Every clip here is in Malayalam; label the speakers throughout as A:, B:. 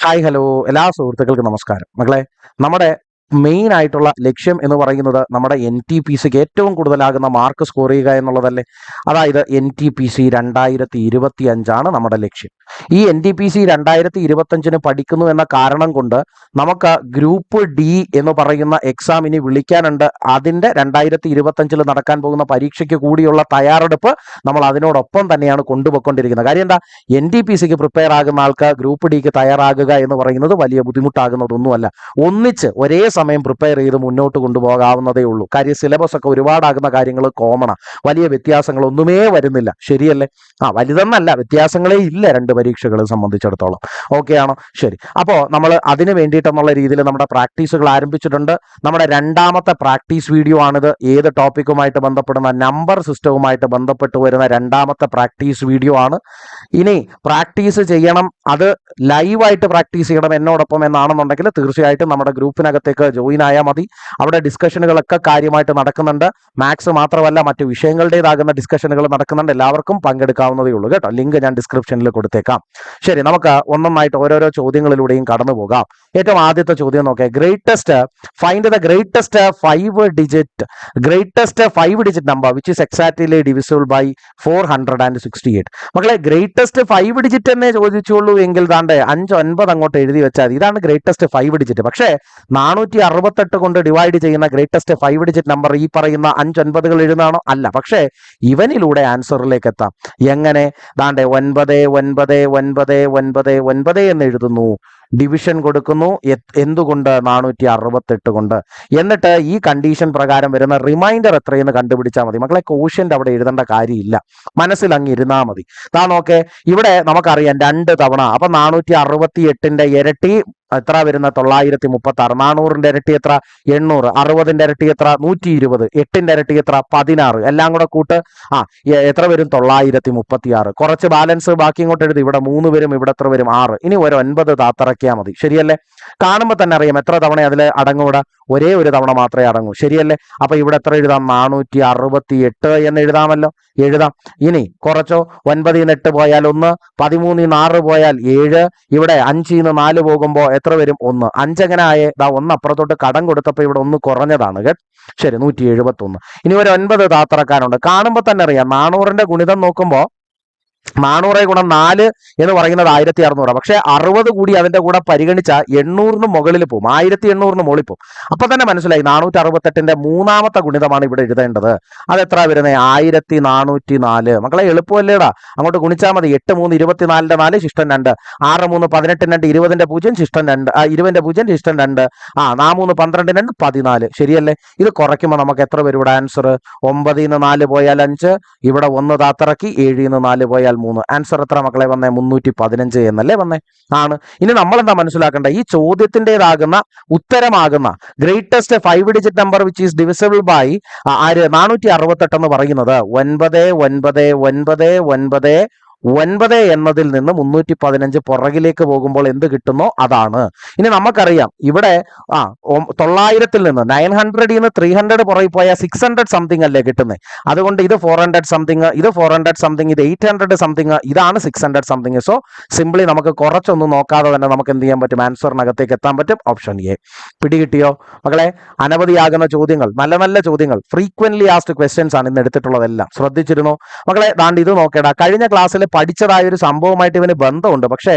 A: ഹായ് ഹലോ എല്ലാ സുഹൃത്തുക്കൾക്കും നമസ്കാരം. മക്കളെ, നമ്മുടെ മെയിൻ ആയിട്ടുള്ള ലക്ഷ്യം എന്ന് പറയുന്നത് നമ്മുടെ NTPCക്ക് ഏറ്റവും കൂടുതലാകുന്ന മാർക്ക് സ്കോർ ചെയ്യുക എന്നുള്ളതല്ലേ. അതായത് NTPC 2025 നമ്മുടെ ലക്ഷ്യം. ഈ NTPC 2025 പഠിക്കുന്നു എന്ന കാരണം കൊണ്ട് നമുക്ക് ഗ്രൂപ്പ് ഡി എന്ന് പറയുന്ന എക്സാം ഇനി വിളിക്കാനുണ്ട്. അതിൻ്റെ 2025 നടക്കാൻ പോകുന്ന പരീക്ഷയ്ക്ക് കൂടിയുള്ള തയ്യാറെടുപ്പ് നമ്മൾ അതിനോടൊപ്പം തന്നെയാണ് കൊണ്ടുപോയിക്കൊണ്ടിരിക്കുന്നത്. കാര്യം എന്താ, NTPCക്ക് പ്രിപ്പയർ ആകുന്ന ആൾക്ക് ഗ്രൂപ്പ് ഡിക്ക് തയ്യാറാകുക എന്ന് പറയുന്നത് വലിയ ബുദ്ധിമുട്ടാകുന്നതൊന്നുമല്ല. ഒന്നിച്ച് ഒരേ സമയം പ്രിപ്പയർ ചെയ്ത് മുന്നോട്ട് കൊണ്ടുപോകാവുന്നതേ ഉള്ളൂ. കാര്യം സിലബസ് ഒക്കെ ഒരുപാടാകുന്ന കാര്യങ്ങൾ കോമണാണ്, വലിയ വ്യത്യാസങ്ങളൊന്നുമേ വരുന്നില്ല. ശരിയല്ലേ? വലുതെന്നല്ല, വ്യത്യാസങ്ങളേ ഇല്ല രണ്ട് പരീക്ഷകളെ സംബന്ധിച്ചിടത്തോളം. ഓക്കെ ആണോ? ശരി. അപ്പോൾ നമ്മൾ അതിന് വേണ്ടിയിട്ടെന്നുള്ള രീതിയിൽ നമ്മുടെ പ്രാക്ടീസുകൾ ആരംഭിച്ചിട്ടുണ്ട്. നമ്മുടെ രണ്ടാമത്തെ പ്രാക്ടീസ് വീഡിയോ ആണിത്. ഏത് ടോപ്പിക്കുമായിട്ട് ബന്ധപ്പെടുന്ന നമ്പർ സിസ്റ്റവുമായിട്ട് ബന്ധപ്പെട്ട് വരുന്ന രണ്ടാമത്തെ പ്രാക്ടീസ് വീഡിയോ ആണ്. ഇനി പ്രാക്ടീസ് ചെയ്യണം, അത് ലൈവായിട്ട് പ്രാക്ടീസ് ചെയ്യണം എന്നോടൊപ്പം എന്നാണെന്നുണ്ടെങ്കിൽ തീർച്ചയായിട്ടും നമ്മുടെ ഗ്രൂപ്പിനകത്തേക്ക് ജോയിൻ ആയാൽ മതി. അവിടെ ഡിസ്കഷനുകളൊക്കെ കാര്യമായിട്ട് നടക്കുന്നുണ്ട്. മാത്സ് മാത്രമല്ല, മറ്റു വിഷയങ്ങളുടേതാകുന്ന ഡിസ്കഷനുകൾ നടക്കുന്നുണ്ട്. എല്ലാവർക്കും പങ്കെടുക്കാവുന്നതേ ഉള്ളൂ കേട്ടോ. ലിങ്ക് ഞാൻ ഡിസ്ക്രിപ്ഷനിൽ കൊടുത്തേക്കാം. ശരി, നമുക്ക് ഒന്നൊന്നായിട്ട് ഓരോരോ ചോദ്യങ്ങളിലൂടെയും കടന്നു പോകാം. ഏറ്റവും ആദ്യത്തെ ചോദ്യം നോക്കേ. Find the greatest 5 digit number which is exactly divisible by 468. മക്കളെ, ഗ്രേറ്റസ്റ്റ് 5 ഡിജിറ്റ് എന്നേ ചോദിച്ചുള്ളൂ എങ്കിൽ താണ്ടെ 5 9 അങ്ങോട്ട് എഴുതി വെച്ചാൽ ഇതാണ് ഗ്രേറ്റസ്റ്റ് 5 ഡിജിറ്റ്. പക്ഷേ 468 കൊണ്ട് ഡിവൈഡ് ചെയ്യുന്ന ഗ്രേറ്റസ്റ്റ് 5 ഡിജിറ്റ് നമ്പർ ഈ പറയുന്ന 5 9 എഴുതാണോ? അല്ല. പക്ഷേ ഇവനിലൂടെ ആൻസറിലേക്ക് എത്താം. എങ്ങനെ? താണ്ടെ 9 9 9 9 9 എന്ന് എഴുതുന്നു, ഡിവിഷൻ കൊടുക്കുന്നു. എന്തുകൊണ്ട്? 468 കൊണ്ട്. എന്നിട്ട് ഈ കണ്ടീഷൻ പ്രകാരം വരുന്ന റിമൈൻഡർ എത്രയെന്ന് കണ്ടുപിടിച്ചാൽ മതി. മക്കളെ, കോഷ്യന്റ് അവിടെ എഴുതേണ്ട കാര്യമില്ല, മനസ്സിൽ അങ്ങ് ഇരുന്നാൽ മതി. നോക്കേ, ഇവിടെ നമുക്കറിയാം 2 തവണ. അപ്പൊ 468ന്റെ ഇരട്ടി എത്ര വരുന്ന? 936. 400ന്റെ ഇരട്ടി എത്ര? 800. 60ന്റെ ഇരട്ടി എത്ര? 120. 8ന്റെ ഇരട്ടി എത്ര? 16. എല്ലാം കൂടെ കൂട്ട്. എത്ര വരും? 936. കുറച്ച് ബാലൻസ് ബാക്കി ഇങ്ങോട്ട് എഴുതി. ഇവിടെ 3 വരും, ഇവിടെ എത്ര വരും? 6. ഇനി ഒരു 9 താത്തിറക്കിയാൽ മതി. ശരിയല്ലേ? കാണുമ്പോൾ തന്നെ അറിയാം എത്ര തവണ അതിൽ അടങ്ങൂടെ. ഒരേ ഒരു തവണ മാത്രമേ അടങ്ങൂ. ശരിയല്ലേ? അപ്പൊ ഇവിടെ എത്ര എഴുതാം? 468 എന്ന് എഴുതാമല്ലോ. എഴുതാം. ഇനി കുറച്ചോ. 9 8 പോയാൽ 1, 13 6 പോയാൽ 7. ഇവിടെ 5 4 പോകുമ്പോൾ എത്ര വരും? 1. 5 എങ്ങനെ ആയേ? 1 അപ്പുറത്തോട്ട് കടം കൊടുത്തപ്പോൾ ഇവിടെ 1 കുറഞ്ഞതാണ് കേട്ടോ. ശരി, 171. ഇനി ഒരു 9 താത്തിറക്കാനുണ്ട്. കാണുമ്പോൾ തന്നെ അറിയാം 400ന്റെ ഗുണിതം നോക്കുമ്പോൾ 400 ഗുണം 4 എന്ന് പറയുന്നത് 1600. പക്ഷെ 60 കൂടി അതിന്റെ കൂടെ പരിഗണിച്ച 800 മുകളിൽ പോകും, 1800 മുകളിൽ പോകും. അപ്പൊ തന്നെ മനസ്സിലായി 468ന്റെ മൂന്നാമത്തെ ഗുണിതമാണ് ഇവിടെ എഴുതേണ്ടത്. അത് എത്ര വരുന്നത്? 1404. മക്കളെ, എളുപ്പമല്ലേടാ? അങ്ങോട്ട് ഗുണിച്ചാൽ മതി. 8 3 24ന്റെ 4 ശിഷ്ടം 2, 6 3 18 2 20ന്റെ 0 ശിഷ്ടം 2, 20ന്റെ 0 ശിഷ്ടം 2, 4 3 12 2 14. ശരിയല്ലേ? ഇത് കുറയ്ക്കുമ്പോൾ നമുക്ക് എത്ര വരും ഇവിടെ ആൻസർ? 9 4 പോയാൽ 5, ഇവിടെ 1 താത്തിറക്കി, 7 4 പോയാൽ 3. ആൻസർ എത്ര മക്കളെ വന്നേ? 315 എന്നല്ലേ വന്നേ? ആണ്. ഇനി നമ്മൾ എന്താ മനസ്സിലാക്കേണ്ട? ഈ ചോദ്യത്തിൻ്റെതാകുന്ന ഉത്തരമാകുന്ന greatest 5 digit number which is divisible by 468 എന്ന് പറയുന്നത് 9 9 9 9 എന്നതിൽ നിന്ന് 315 പുറകിലേക്ക് പോകുമ്പോൾ എന്ത് കിട്ടുന്നോ അതാണ്. ഇനി നമുക്കറിയാം ഇവിടെ 900 നിന്ന് 900 നിന്ന് 300 പുറകിൽ പോയാൽ 600 സംതിങ് അല്ലേ കിട്ടുന്നത്. അതുകൊണ്ട് ഇത് 400 സംതിങ്, ഇത് 400 സംതിങ്, ഇത് 800 സംതിങ്, ഇതാണ് 600 സംതിങ്. സോ സിംപ്ലി നമുക്ക് കുറച്ചൊന്നും നോക്കാതെ തന്നെ നമുക്ക് എന്ത് ചെയ്യാൻ പറ്റും? ആൻസറിനകത്തേക്ക് എത്താൻ പറ്റും. Option A. പിടികിട്ടിയോ മക്കളെ? അനവധിയാകുന്ന ചോദ്യങ്ങൾ, നല്ല നല്ല ചോദ്യങ്ങൾ, ഫ്രീക്വന്റ്ലി ആസ്ക്ഡ് ക്വസ്റ്റ്യൻസ് ആണ് ഇന്ന് എടുത്തിട്ടുള്ളതെല്ലാം. ശ്രദ്ധിച്ചിരുന്നോ മക്കളെ? ദാണ്ട് ഇത് നോക്കേടാ. കഴിഞ്ഞ ക്ലാസ്സിൽ പഠിച്ചതായ ഒരു സംഭവമായിട്ട് ഇവന് ബന്ധമുണ്ട്, പക്ഷേ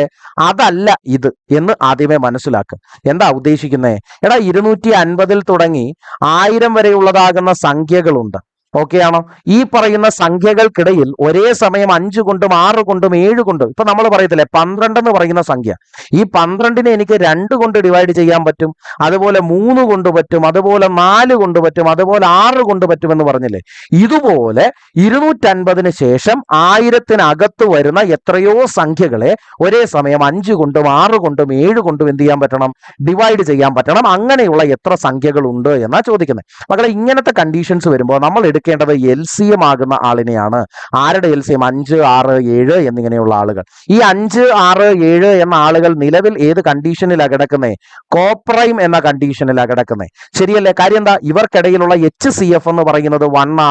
A: അതല്ല ഇത് എന്ന് ആദ്യമേ മനസ്സിലാക്കുക. എന്താ ഉദ്ദേശിക്കുന്നേ? എടാ, 250 തുടങ്ങി 1000 വരെയുള്ളതാകുന്ന സംഖ്യകളുണ്ട്. ഓക്കെ ആണോ? ഈ പറയുന്ന സംഖ്യകൾക്കിടയിൽ ഒരേ സമയം 5 കൊണ്ടും 6 കൊണ്ടും 7 കൊണ്ടും, ഇപ്പൊ നമ്മൾ പറയത്തില്ലേ 12 എന്ന് പറയുന്ന സംഖ്യ, ഈ 12നെ എനിക്ക് 2 കൊണ്ട് ഡിവൈഡ് ചെയ്യാൻ പറ്റും, അതുപോലെ 3 കൊണ്ട് പറ്റും, അതുപോലെ 4 കൊണ്ട് പറ്റും, അതുപോലെ 6 കൊണ്ട് പറ്റുമെന്ന് പറഞ്ഞില്ലേ? ഇതുപോലെ 250 ശേഷം 1000-നകത്ത് വരുന്ന എത്രയോ സംഖ്യകളെ ഒരേ സമയം 5 കൊണ്ടും 6 കൊണ്ടും 7 കൊണ്ടും എന്ത് ചെയ്യാൻ പറ്റണം? ഡിവൈഡ് ചെയ്യാൻ പറ്റണം. അങ്ങനെയുള്ള എത്ര സംഖ്യകളുണ്ട് എന്നാ ചോദിക്കുന്നത്. മക്കളെ, ഇങ്ങനത്തെ കണ്ടീഷൻസ് വരുമ്പോൾ നമ്മൾ എടുക്കേണ്ടത് LCM ആകുന്ന ആളിനെയാണ്. ആരുടെ LCM? 5 6 7 എന്നിങ്ങനെയുള്ള ആളുകൾ. ഈ 5 6 7 എന്ന ആളുകൾ നിലവിൽ ഏത് കണ്ടീഷനിലാണ് കിടക്കുന്നത്? കോപ്രൈം എന്ന കണ്ടീഷനിലാണ് കിടക്കുന്നത്. ശരിയല്ലേ? കാര്യം എന്താ? ഇവർക്കിടയിലുള്ള HCF എന്ന് പറയുന്നത് 1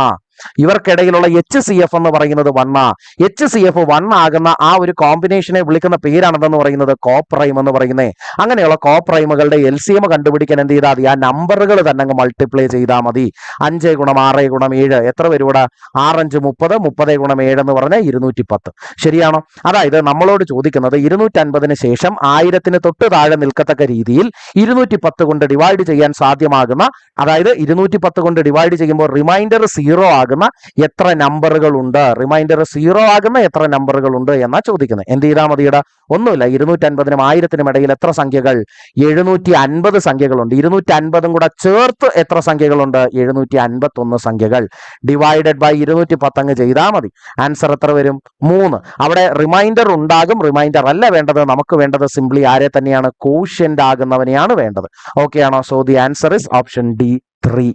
A: ഇവർക്കിടയിലുള്ള HCF എന്ന് പറയുന്നത് 1 HCF 1 ആകുന്ന ആ ഒരു കോമ്പിനേഷനെ വിളിക്കുന്ന പേരാണെന്ന് പറയുന്നത് കോപ്രൈം എന്ന് പറയുന്നത്. അങ്ങനെയുള്ള കോപ്രൈമുകളുടെ LCM കണ്ടുപിടിക്കാൻ എന്ത് ചെയ്താൽ മതി? ആ നമ്പറുകൾ തന്നെ അങ്ങ് മൾട്ടിപ്ലൈ ചെയ്താൽ മതി. 5 ഗുണം 6 ഗുണം 7 എത്ര വരും ഇവിടെ? 6 5 30, 30 ഗുണം 7 എന്ന് പറഞ്ഞാൽ 210. ശരിയാണോ? അതായത് നമ്മളോട് ചോദിക്കുന്നത് 250 ശേഷം 1000 തൊട്ട് താഴെ നിൽക്കത്തക്ക രീതിയിൽ 210 കൊണ്ട് ഡിവൈഡ് ചെയ്യാൻ സാധ്യമാകുന്ന, അതായത് 210 കൊണ്ട് ഡിവൈഡ് ചെയ്യുമ്പോൾ റിമൈൻഡർ 0 ആകുന്ന എത്ര നമ്പറുകൾ ഉണ്ട്, റിമൈൻഡർ 0 ആകുന്ന എത്ര നമ്പറുകൾ ഉണ്ട് എന്നാ ചോദിക്കുന്നത്. എന്ത് ചെയ്താൽ മതിയുടെ? ഒന്നുമില്ല, 250നും 1000നും ഇടയിൽ എത്ര സംഖ്യകൾ? 750 സംഖ്യകളുണ്ട്. 250 കൂടെ ചേർത്ത് എത്ര സംഖ്യകളുണ്ട്? 751 സംഖ്യകൾ. ഡിവൈഡഡ് ബൈ 210 അങ്ങ് ചെയ്താൽ മതി. ആൻസർ എത്ര വരും? 3. അവിടെ റിമൈൻഡർ ഉണ്ടാകും. റിമൈൻഡർ അല്ല വേണ്ടത്, നമുക്ക് വേണ്ടത് സിംപ്ലി ആരെ തന്നെയാണ്? കോഷ്യന്റ് ആകുന്നവനെയാണ് വേണ്ടത്. ഓക്കെ ആണോ? So the answer is option D 3.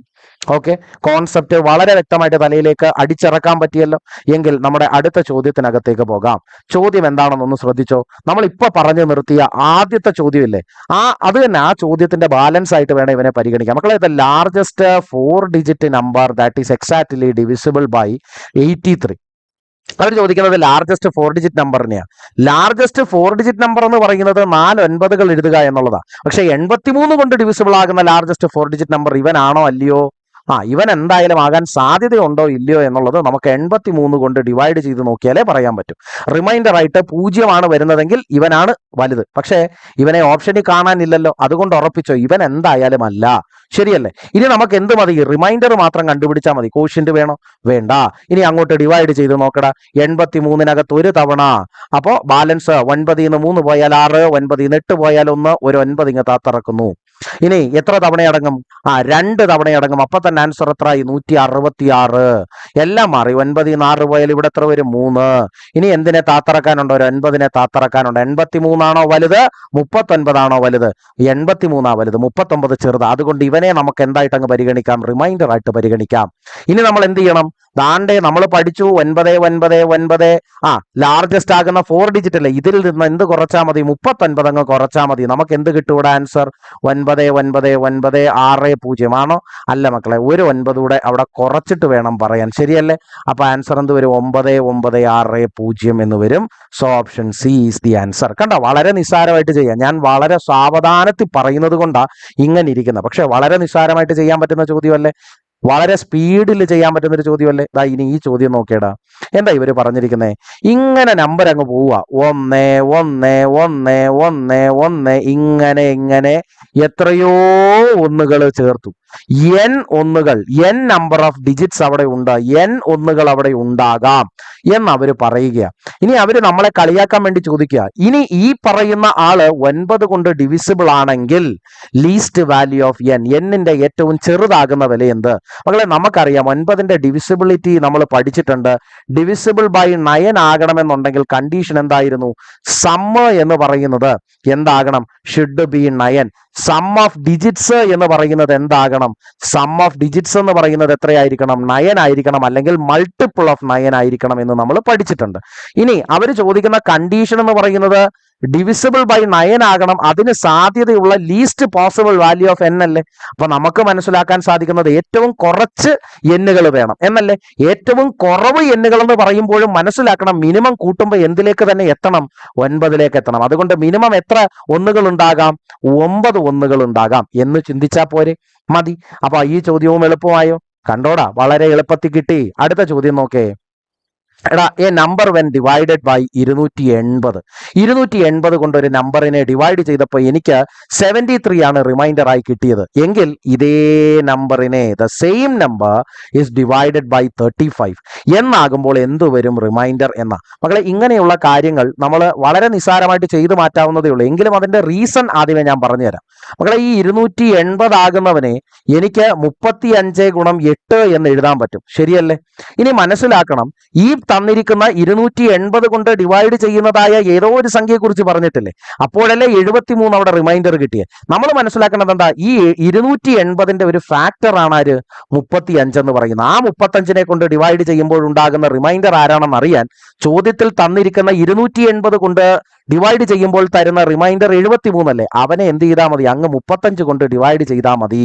A: Okay, concept വളരെ വ്യക്തമായിട്ട് തലയിലേക്ക് അടിച്ചിറക്കാൻ പറ്റിയല്ലോ. എങ്കിൽ നമ്മുടെ അടുത്ത ചോദ്യത്തിനകത്തേക്ക് പോകാം. ചോദ്യം എന്താണെന്നൊന്ന് ശ്രദ്ധിച്ചോ. നമ്മൾ ഇപ്പൊ പറഞ്ഞു നിർത്തിയ ആദ്യത്തെ ചോദ്യമില്ലേ, അത് തന്നെ ആ ചോദ്യത്തിന്റെ ബാലൻസ് ആയിട്ട് വേണം ഇവനെ പരിഗണിക്കാം. മക്കളെ, the largest 4 digit number that is exactly divisible by 83. അവർ ചോദിക്കുന്നത് ലാർജസ്റ്റ് 4 ഡിജിറ്റ് നമ്പറിനെയാണ്. ലാർജസ്റ്റ് 4 ഡിജിറ്റ് നമ്പർ എന്ന് പറയുന്നത് 4 9കൾ എഴുതുക എന്നുള്ളതാണ്. പക്ഷെ 83 കൊണ്ട് ഡിവിസിബിൾ ആകുന്ന ലാർജസ്റ്റ് 4 ഡിജിറ്റ് നമ്പർ ഇവനാണോ അല്ലയോ? ഇവൻ എന്തായാലും ആകാൻ സാധ്യതയുണ്ടോ ഇല്ലയോ എന്നുള്ളത് നമുക്ക് 83 കൊണ്ട് ഡിവൈഡ് ചെയ്ത് നോക്കിയാലേ പറയാൻ പറ്റും. റിമൈൻഡർ ആയിട്ട് 0 വരുന്നതെങ്കിൽ ഇവനാണ് വലുത്. പക്ഷേ ഇവനെ ഓപ്ഷനിൽ കാണാനില്ലല്ലോ, അതുകൊണ്ട് ഉറപ്പിച്ചോ ഇവൻ എന്തായാലും അല്ല. ശരിയല്ലേ? ഇനി നമുക്ക് എന്ത് മതി? റിമൈൻഡർ മാത്രം കണ്ടുപിടിച്ചാൽ മതി. കോഷ്യന്റ് വേണോ? വേണ്ട. ഇനി അങ്ങോട്ട് ഡിവൈഡ് ചെയ്ത് നോക്കടാ. 83നകത്ത് ഒരു തവണ, അപ്പോ ബാലൻസ് 9 ന്ന് 3 പോയാൽ 6, 9 ന്ന് 8 പോയാൽ 1, ഒരു 9 ഇങ്ങ് താത്തിറക്കുന്നു. ഇനി എത്ര തവണയടങ്ങും? 2 തവണയടങ്ങും. അപ്പൊ തന്നെ ആൻസർ എത്രയായി? 166. എല്ലാം മാറി. 9 ന്ന് 6 പോയാൽ ഇവിടെ എത്ര വരും? 3. ഇനി എന്തിനെ താത്തിറക്കാനുണ്ടോ? ഒരു 9നെ താത്തിറക്കാനുണ്ട്. 83 ആണോ വലുത്? 39 ആണോ വലുത്? 83 വലുത്, 39 ചെറുത്. അതുകൊണ്ട് ഇവനെ നമുക്ക് എന്തായിട്ട് അങ്ങ് പരിഗണിക്കാം? റിമൈൻഡർ ആയിട്ട് പരിഗണിക്കാം. ഇനി നമ്മൾ എന്ത് ചെയ്യണം? ദാണ്ടേ നമ്മൾ പഠിച്ചു 9 ലാർജസ്റ്റ് ആകുന്ന 4 ഡിജിറ്റ് അല്ലേ, ഇതിൽ നിന്ന് എന്ത് കുറച്ചാൽ മതി? 39 അങ്ങ് കുറച്ചാൽ മതി. നമുക്ക് എന്ത് കിട്ടും ഇവിടെ? ആൻസർ 99960 ആണോ? അല്ല മക്കളെ, ഒരു 9 കൂടെ അവിടെ കുറച്ചിട്ട് വേണം പറയാൻ. ശരിയല്ലേ? അപ്പൊ ആൻസർ എന്ത് വരും? 99660 എന്ന് വരും. So option C is the answer. കണ്ടോ, വളരെ നിസ്സാരമായിട്ട് ചെയ്യാം. ഞാൻ വളരെ സാവധാനത്തിൽ പറയുന്നത് കൊണ്ടാ ഇങ്ങനെ ഇരിക്കുന്നത്. പക്ഷെ വളരെ നിസ്സാരമായിട്ട് ചെയ്യാൻ പറ്റുന്ന ചോദ്യമല്ലേ, വളരെ സ്പീഡിൽ ചെയ്യാൻ പറ്റുന്ന ഒരു ചോദ്യമല്ലേ. ഇനി ഈ ചോദ്യം നോക്കിയടാ. എന്താ ഇവര് പറഞ്ഞിരിക്കുന്നത്? ഇങ്ങനെ നമ്പർ അങ്ങ് പോവുക. 1 1 1 1 1 ഇങ്ങനെ എത്രയോ ഒന്നുകൾ ചേർത്തു. n ഒന്നുകൾ, n number of digits അവിടെ ഉണ്ട്, n ഒന്നുകൾ അവിടെ ഉണ്ടാകാം എന്ന് അവര് പറയുക. ഇനി അവര് നമ്മളെ കളിയാക്കാൻ വേണ്ടി ചോദിക്കുക, ഇനി ഈ പറയുന്ന ആള് 9 കൊണ്ട് ഡിവിസിബിൾ ആണെങ്കിൽ ലീസ്റ്റ് വാല്യൂ ഓഫ് n, ന്റെ ഏറ്റവും ചെറുതാകുന്ന വില എന്ത്? മക്കളെ, നമുക്കറിയാം 9ന്റെ ഡിവിസിബിലിറ്റി നമ്മൾ പഠിച്ചിട്ടുണ്ട്. ഡിവിസിബിൾ ബൈ 9 ആകണമെന്നുണ്ടെങ്കിൽ കണ്ടീഷൻ എന്തായിരുന്നു? സമ്മ് എന്ന് പറയുന്നത് എന്താകണം? Should be 9. Sum of digits എന്ന് പറയുന്നത് എന്താകണം? സം ഓഫ് ഡിജിറ്റ്സ് എന്ന് പറയുന്നത് എത്രയായിരിക്കണം? 9 ആയിരിക്കണം, അല്ലെങ്കിൽ മൾട്ടിപ്പിൾ ഓഫ് 9 ആയിരിക്കണം എന്ന് നമ്മൾ പഠിച്ചിട്ടുണ്ട്. ഇനി അവർ ചോദിക്കുന്ന കണ്ടീഷൻ എന്ന് പറയുന്നത് ഡിവിസിബിൾ ബൈ 9 ആകണം. അതിന് സാധ്യതയുള്ള least possible value of n അല്ലേ? അപ്പൊ നമുക്ക് മനസ്സിലാക്കാൻ സാധിക്കുന്നത് ഏറ്റവും കുറച്ച് എന്നുകൾ വേണം എന്നല്ലേ. ഏറ്റവും കുറവ് എന്നുകൾ എന്ന് പറയുമ്പോഴും മനസ്സിലാക്കണം, മിനിമം കൂട്ടുമ്പോൾ എന്തിലേക്ക് തന്നെ എത്തണം? 9ലേക്ക് എത്തണം. അതുകൊണ്ട് മിനിമം എത്ര ഒന്നുകൾ ഉണ്ടാകാം? 9 ഒന്നുകൾ ഉണ്ടാകാം എന്ന് ചിന്തിച്ചാൽ പോരെ, മതി. അപ്പൊ ഈ ചോദ്യവും എളുപ്പമായോ? കണ്ടോടാ, വളരെ എളുപ്പത്തിൽ കിട്ടി. അടുത്ത ചോദ്യം നോക്കേ. എടാ, a number when divided by 280 കൊണ്ട് ഒരു നമ്പറിനെ ഡിവൈഡ് ചെയ്തപ്പോൾ എനിക്ക് 73 ആണ് റിമൈൻഡർ ആയി കിട്ടിയത്. എങ്കിൽ ഇതേ നമ്പറിനെ, the same number is divided by 35 എന്നാകുമ്പോൾ എന്ത് വരും റിമൈൻഡർ എന്ന? മക്കളെ, ഇങ്ങനെയുള്ള കാര്യങ്ങൾ നമ്മൾ വളരെ നിസ്സാരമായിട്ട് ചെയ്തു മാറ്റാവുന്നതേ ഉള്ളൂ. എങ്കിലും അതിന്റെ റീസൺ ആദ്യമേ ഞാൻ പറഞ്ഞുതരാം. മക്കളെ, ഈ 280 ആകുന്നവനെ എനിക്ക് 35 ഗുണം 8 എന്ന് എഴുതാൻ പറ്റും. ശരിയല്ലേ? ഇനി മനസ്സിലാക്കണം, ഈ തന്നിരിക്കുന്ന 280 കൊണ്ട് ഡിവൈഡ് ചെയ്യുന്നതായ ഏതോ ഒരു സംഖ്യയെ കുറിച്ച് പറഞ്ഞിട്ടില്ലേ? അപ്പോഴല്ലേ 73 അവിടെ റിമൈൻഡർ കിട്ടിയത്. നമ്മൾ മനസ്സിലാക്കേണ്ടത് എന്താ, ഈ 280ന്റെ ഒരു ഫാക്ടർ ആണ് ആര്? 35 എന്ന് പറയുന്നത്. ആ 35നെ കൊണ്ട് ഡിവൈഡ് ചെയ്യുമ്പോൾ ഉണ്ടാകുന്ന റിമൈൻഡർ ആരാണെന്ന് അറിയാൻ ചോദ്യത്തിൽ തന്നിരിക്കുന്ന 280 കൊണ്ട് ഡിവൈഡ് ചെയ്യുമ്പോൾ തരുന്ന റിമൈൻഡർ 73 അല്ലേ? അവനെ എന്ത് ചെയ്താൽ മതി? അങ്ങ് 35 കൊണ്ട് ഡിവൈഡ് ചെയ്താൽ മതി.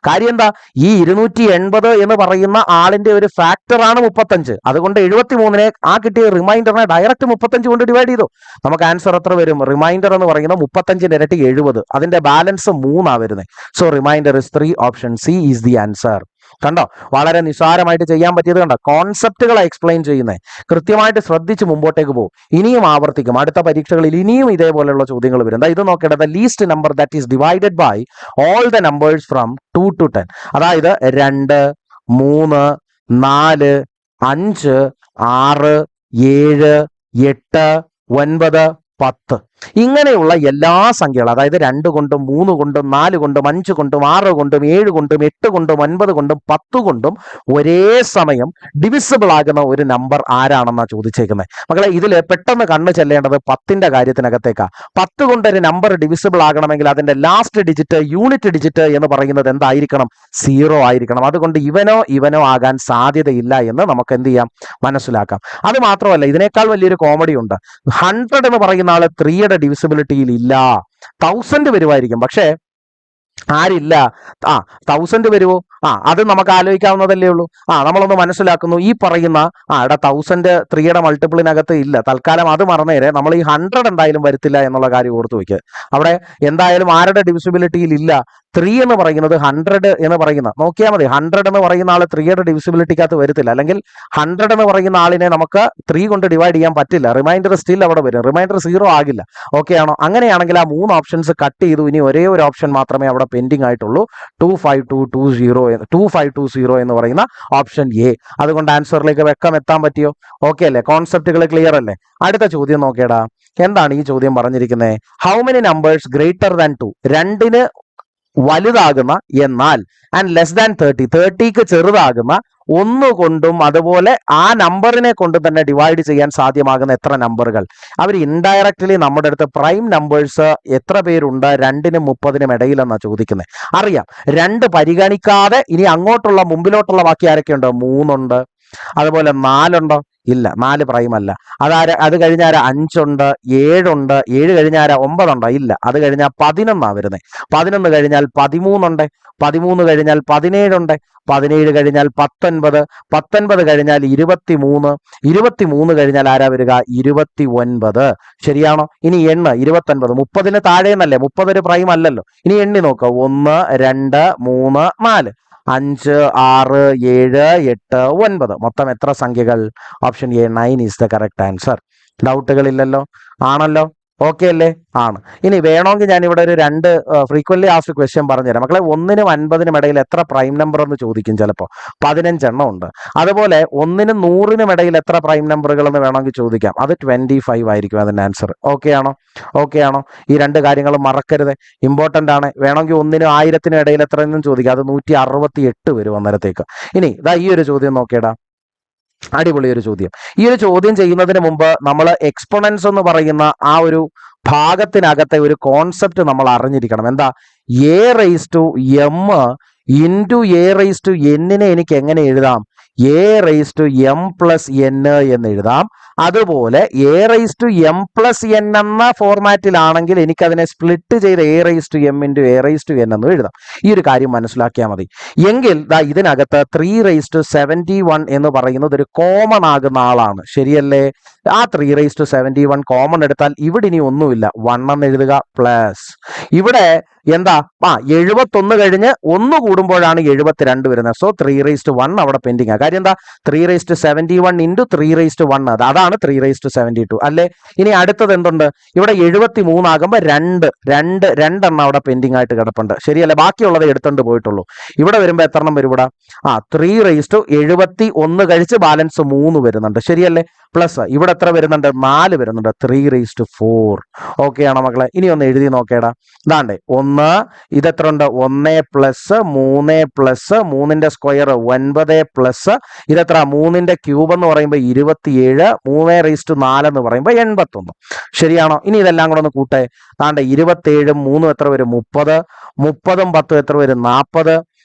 A: കാര്യം എന്താ, ഈ 280 എന്ന് പറയുന്ന ആളിന്റെ ഒരു ഫാക്ടർ ആണ് 35. അതുകൊണ്ട് 73നെ ആ കിട്ടിയ റിമൈൻഡറിനെ ഡയറക്റ്റ് 35 കൊണ്ട് ഡിവൈഡ് ചെയ്തു. നമുക്ക് ആൻസർ എത്ര വരും? റിമൈൻഡർ എന്ന് പറയുന്നത് 35ന്റെ ഇരട്ടി 70. അതിന്റെ ബാലൻസ് 3 ആ വരുന്നത്. So reminder is 3. Option C is the answer. കണ്ടോ, വളരെ നിസ്സാരമായിട്ട് ചെയ്യാൻ പറ്റിയത്. കണ്ടോ, കോൺസെപ്റ്റുകളെ എക്സ്പ്ലെയിൻ ചെയ്യുന്നത്. കൃത്യമായിട്ട് ശ്രദ്ധിച്ച് മുമ്പോട്ടേക്ക് പോകും. ഇനിയും ആവർത്തിക്കും. അടുത്ത പരീക്ഷകളിൽ ഇനിയും ഇതേപോലെയുള്ള ചോദ്യങ്ങൾ വരും. ഇത് നോക്കേണ്ടത് least number that is divided by all the numbers from 2 to 10. അതായത് 2, 3, 4, 5, 6, 7, 8, 9, 10 ഇങ്ങനെയുള്ള എല്ലാ സംഖ്യകളും, അതായത് 2 കൊണ്ടും 3 കൊണ്ടും 4 കൊണ്ടും 5 കൊണ്ടും 6 കൊണ്ടും 7 കൊണ്ടും 8 കൊണ്ടും 9 കൊണ്ടും 10 കൊണ്ടും ഒരേ സമയം ഡിവിസിബിൾ ആകുന്ന ഒരു നമ്പർ ആരാണെന്നാണ് ചോദിച്ചേക്കുന്നത്. മക്കളെ, ഇതിൽ പെട്ടെന്ന് കണ്ണ് ചെല്ലേണ്ടത് 10ന്റെ കാര്യത്തിനകത്തേക്കാ. 10 കൊണ്ട് ഒരു നമ്പർ ഡിവിസിബിൾ ആകണമെങ്കിൽ അതിന്റെ ലാസ്റ്റ് ഡിജിറ്റ്, യൂണിറ്റ് ഡിജിറ്റ് എന്ന് പറയുന്നത് എന്തായിരിക്കണം? 0 ആയിരിക്കണം. അതുകൊണ്ട് ഇവനോ ആകാൻ സാധ്യതയില്ല എന്ന് നമുക്ക് എന്ത് ചെയ്യാം? മനസ്സിലാക്കാം. അത് മാത്രമല്ല, ഇതിനേക്കാൾ വലിയൊരു കോമഡി ഉണ്ട്. 100 എന്ന് പറയുന്ന ആള് 3യുടെ ഡിവിസിബിലിറ്റിയിൽ ഇല്ല. 1000 വരുമായിരിക്കും, പക്ഷേ ആരില്ല. 1000 വരുമോ? അത് നമുക്ക് ആലോചിക്കാവുന്നതല്ലേ ഉള്ളൂ. നമ്മളൊന്ന് മനസ്സിലാക്കുന്നു. ഈ പറയുന്ന 1000 3യുടെ മൾട്ടിപ്പിളിനകത്ത് ഇല്ല. തൽക്കാലം അത് മറന്നേരെ. നമ്മൾ ഈ 100 എന്തായാലും വരത്തില്ല എന്നുള്ള കാര്യം ഓർത്തു വയ്ക്കുക. അവിടെ എന്തായാലും ആരുടെ ഡിവിസിബിലിറ്റിയിൽ ഇല്ല? 3 എന്ന് പറയുന്നത് 100 എന്ന് പറയുന്ന, നോക്കിയാൽ മതി. 100 എന്ന് പറയുന്ന ആള് 3യുടെ ഡിവിസിബിലിറ്റിക്കകത്ത് വരത്തില്ല. അല്ലെങ്കിൽ 100 എന്ന് പറയുന്ന ആളിനെ നമുക്ക് 3 കൊണ്ട് ഡിവൈഡ് ചെയ്യാൻ പറ്റില്ല. റിമൈൻഡർ സ്റ്റിൽ അവിടെ വരും. റിമൈൻഡർ 0 ആകില്ല. ഓക്കെ ആണോ? അങ്ങനെയാണെങ്കിൽ ആ 3 ഓപ്ഷൻസ് കട്ട് ചെയ്തു. ഇനി ഒരേ ഒരു ഓപ്ഷൻ മാത്രമേ അവിടെ പെൻഡിങ് ആയിട്ടുള്ളൂ. 2520 എന്ന് പറയുന്ന ഓപ്ഷൻ എ. അതുകൊണ്ട് ആൻസറിലേക്ക് എത്താൻ പറ്റിയോ? ഓക്കെ അല്ലേ? കോൺസെപ്റ്റുകൾ ക്ലിയർ അല്ലേ? അടുത്ത ചോദ്യം നോക്കിയടാ. എന്താണ് ഈ ചോദ്യം പറഞ്ഞിരിക്കുന്നത്? How many numbers greater than 2, 2ന് വലുതാകുന്ന എന്നാൽ ആൻഡ് ലെസ് ദാൻ 30ക്ക് ചെറുതാകുന്ന 1 കൊണ്ടും അതുപോലെ ആ നമ്പറിനെ കൊണ്ട് തന്നെ ഡിവൈഡ് ചെയ്യാൻ സാധ്യമാകുന്ന എത്ര നമ്പറുകൾ? അവർ ഇൻഡയറക്ട്ലി നമ്മുടെ അടുത്ത് പ്രൈം നമ്പേഴ്സ് എത്ര പേരുണ്ട് 2നും 30നും ഇടയിലെന്നാണ് ചോദിക്കുന്നത്. അറിയാം, 2 പരിഗണിക്കാതെ ഇനി അങ്ങോട്ടുള്ള മുമ്പിലോട്ടുള്ള ബാക്കി ആരൊക്കെയുണ്ട്? 3 ഉണ്ട്. അതുപോലെ 4 ഉണ്ടോ? ഇല്ല, 4 പ്രൈം അല്ല. അത് കഴിഞ്ഞാൽ 5 ഉണ്ട്, 7 ഉണ്ട്. 7 കഴിഞ്ഞാൽ 9 ഉണ്ടോ? ഇല്ല. അത് കഴിഞ്ഞാൽ 11 വരുന്നത്. 11 കഴിഞ്ഞാൽ 13 ഉണ്ട്. 13 കഴിഞ്ഞാൽ 17 ഉണ്ട്. 17 കഴിഞ്ഞാൽ 19. 19 കഴിഞ്ഞാൽ 23. 23 കഴിഞ്ഞാൽ ആരാ വരിക? 29. ശരിയാണോ? ഇനി എണ്ണ 29. 30ന് താഴെന്നല്ലേ? 30 ഒരു പ്രൈം അല്ലല്ലോ. ഇനി എണ്ണി നോക്കുക. 1, 2, 3, 4, 5, 6, 7, 8, 9. മൊത്തം എത്ര സംഖ്യകൾ? Option A 9 is the correct answer. ഡൗട്ടുകളില്ലല്ലോ? ആണല്ലോ? ഓക്കെ അല്ലേ? ആണ്. ഇനി വേണമെങ്കിൽ ഞാൻ ഇവിടെ ഒരു 2 ഫ്രീക്വന്റ്ലി ആസ്ക്ഡ് ക്വസ്റ്റ്യൻ പറഞ്ഞുതരാം. മക്കളെ, 1നും 50നും ഇടയിൽ എത്ര പ്രൈം നമ്പർ എന്ന് ചോദിക്കും ചിലപ്പോൾ. 15 എണ്ണം ഉണ്ട്. അതുപോലെ 1നും 100നും ഇടയിൽ എത്ര പ്രൈം നമ്പറുകൾ എന്ന് വേണമെങ്കിൽ ചോദിക്കാം. അത് 25 ആയിരിക്കും അതിന്റെ ആൻസർ. ഓക്കെ ആണോ? ഈ 2 കാര്യങ്ങളും മറക്കരുത്, ഇമ്പോർട്ടന്റ് ആണ്. വേണമെങ്കിൽ 1നും 1000നും ഇടയിൽ എത്ര എന്നും ചോദിക്കാം. അത് 168 വരും അന്നേരത്തേക്ക്. ഇനി ഈ ഒരു ചോദ്യം നോക്കിയടാ. അടിപൊളി ഒരു ചോദ്യം. ഈ ഒരു ചോദ്യം ചെയ്യുന്നതിന് മുമ്പ് നമ്മൾ എക്സ്പോണൻസ് എന്ന് പറയുന്ന ആ ഒരു ഭാഗത്തിനകത്തെ ഒരു കോൺസെപ്റ്റ് നമ്മൾ അറിഞ്ഞിരിക്കണം. എന്താ? a⁻m ഇൻറ്റു a⁻n എനിക്ക് എങ്ങനെ എഴുതാം? a⁻m+n എന്ന് എഴുതാം. അതുപോലെ a⁻m+n എന്ന ഫോർമാറ്റിലാണെങ്കിൽ എനിക്കതിനെ സ്പ്ലിറ്റ് ചെയ്ത് a⁻m × a⁻n എന്ന് എഴുതാം. ഈ ഒരു കാര്യം മനസ്സിലാക്കിയാൽ മതി. എങ്കിൽ ഇതിനകത്ത് 371 എന്ന് പറയുന്നത് ഒരു കോമൺ ആകുന്ന ആളാണ്. ശരിയല്ലേ? ആ 371 കോമൺ എടുത്താൽ ഇവിടെ ഇനി ഒന്നുമില്ല, 1 എന്ന് എഴുതുക പ്ലസ്. ഇവിടെ എന്താ? 71 കഴിഞ്ഞ് 1 കൂടുമ്പോഴാണ് 72 വരുന്നത്. സോ 3:1 അവിടെ പെൻഡിങ് ആ. കാര്യം എന്താ? 371 × 3:1 അതാണ് 3:72 അല്ലേ? ഇനി അടുത്തത് എന്തുണ്ട്? ഇവിടെ 73 ആകുമ്പോൾ 2 എണ്ണം അവിടെ പെൻഡിങ് ആയിട്ട് കിടപ്പുണ്ട്. ശരിയല്ലേ? ബാക്കിയുള്ളത് എടുത്തോണ്ട് പോയിട്ടുള്ളൂ. ഇവിടെ വരുമ്പോൾ എത്ര എണ്ണം വരും? ഇവിടെ 3:71 കഴിച്ച് ബാലൻസ് 3 വരുന്നുണ്ട്. ശരിയല്ലേ? പ്ലസ് ഇവിടെ എത്ര വരുന്നുണ്ട്? 4 വരുന്നുണ്ട്. 3:4. ഓക്കെ ആണോ മക്കളെ? ഇനി ഒന്ന് എഴുതി നോക്കേടാ. ഇതാണ്ടേ 1, 1 ഇതെത്ര ഉണ്ട് 1 പ്ലസ് 3 പ്ലസ് 3ന്റെ സ്ക്വയർ 9 പ്ലസ് ഇതെത്ര 3ന്റെ ക്യൂബ് എന്ന് പറയുമ്പോൾ 27 3 4 എന്ന് പറയുമ്പോൾ 81. ശരിയാണോ? ഇനി ഇതെല്ലാം കൂടെ ഒന്ന് കൂട്ടെ. താണ്ട 27 3 എത്ര വരും 30 30 10 എത്ര വരും 40